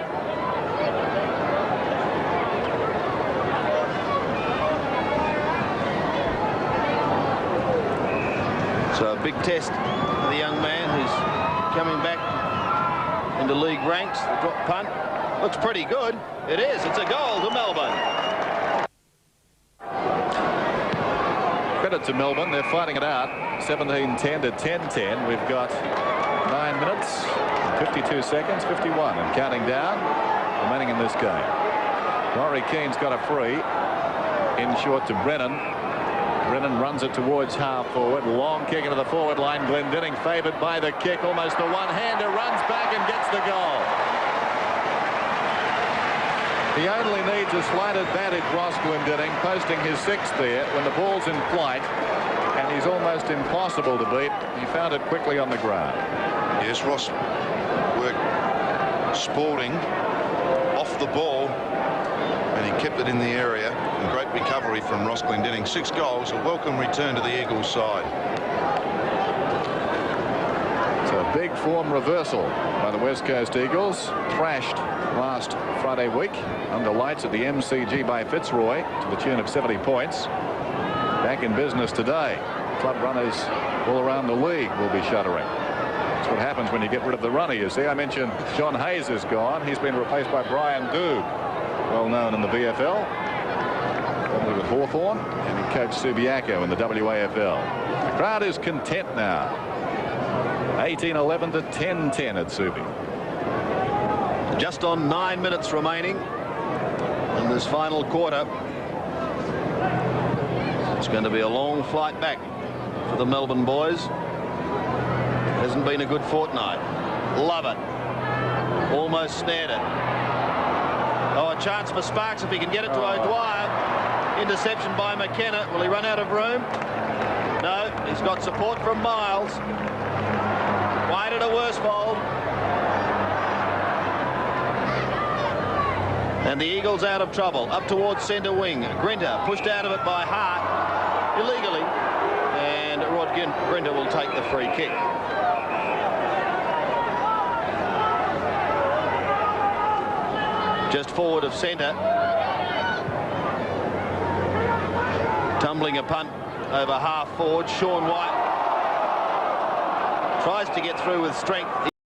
Speaker 2: So a big test for the young man who's coming back into league ranks. The drop punt looks pretty good. It is. It's a goal to Melbourne.
Speaker 3: Credit to Melbourne. They're fighting it out. 17-10 to 10-10. We've got 9 minutes, 52 seconds, 51 and counting down remaining in this game. Rory Keane's got a free in short to Brennan. Brennan runs it towards half forward. Long kick into the forward line. Glendinning favoured by the kick. Almost the one-hander. Runs back and gets the goal. He only needs a slight advantage, Ross Glendinning, posting his 6th there when the ball's in flight. And he's almost impossible to beat. He found it quickly on the ground.
Speaker 1: Yes, Ross worked Spalding off the ball, and he kept it in the area. And great recovery from Ross Glendinning. 6 goals, a welcome return to the Eagles side.
Speaker 3: It's a big form reversal by the West Coast Eagles. Thrashed last Friday week under lights at the MCG by Fitzroy to the tune of 70 points. Back in business today. Club runners all around the league will be shuddering. That's what happens when you get rid of the runner, you see. I mentioned John Hayes is gone. He's been replaced by Brian Doob, well known in the VFL, probably with Hawthorn, and he coached Subiaco in the WAFL. The crowd is content now. 18-11 to 10-10 at Subi.
Speaker 2: Just on 9 minutes remaining in this final quarter. It's going to be a long flight back for the Melbourne boys. Hasn't been a good fortnight. Love it. Almost snared it. Oh, a chance for Sparks if he can get it to O'Dwyer. Interception by McKenna. Will he run out of room? No, he's got support from Miles. Wide at a Worsfold. And the Eagles out of trouble. Up towards centre wing. Grinter pushed out of it by Hart. Illegally. And Rod Grinter will take the free kick. Just forward of centre. Tumbling a punt over half forward. Sean White tries to get through with strength.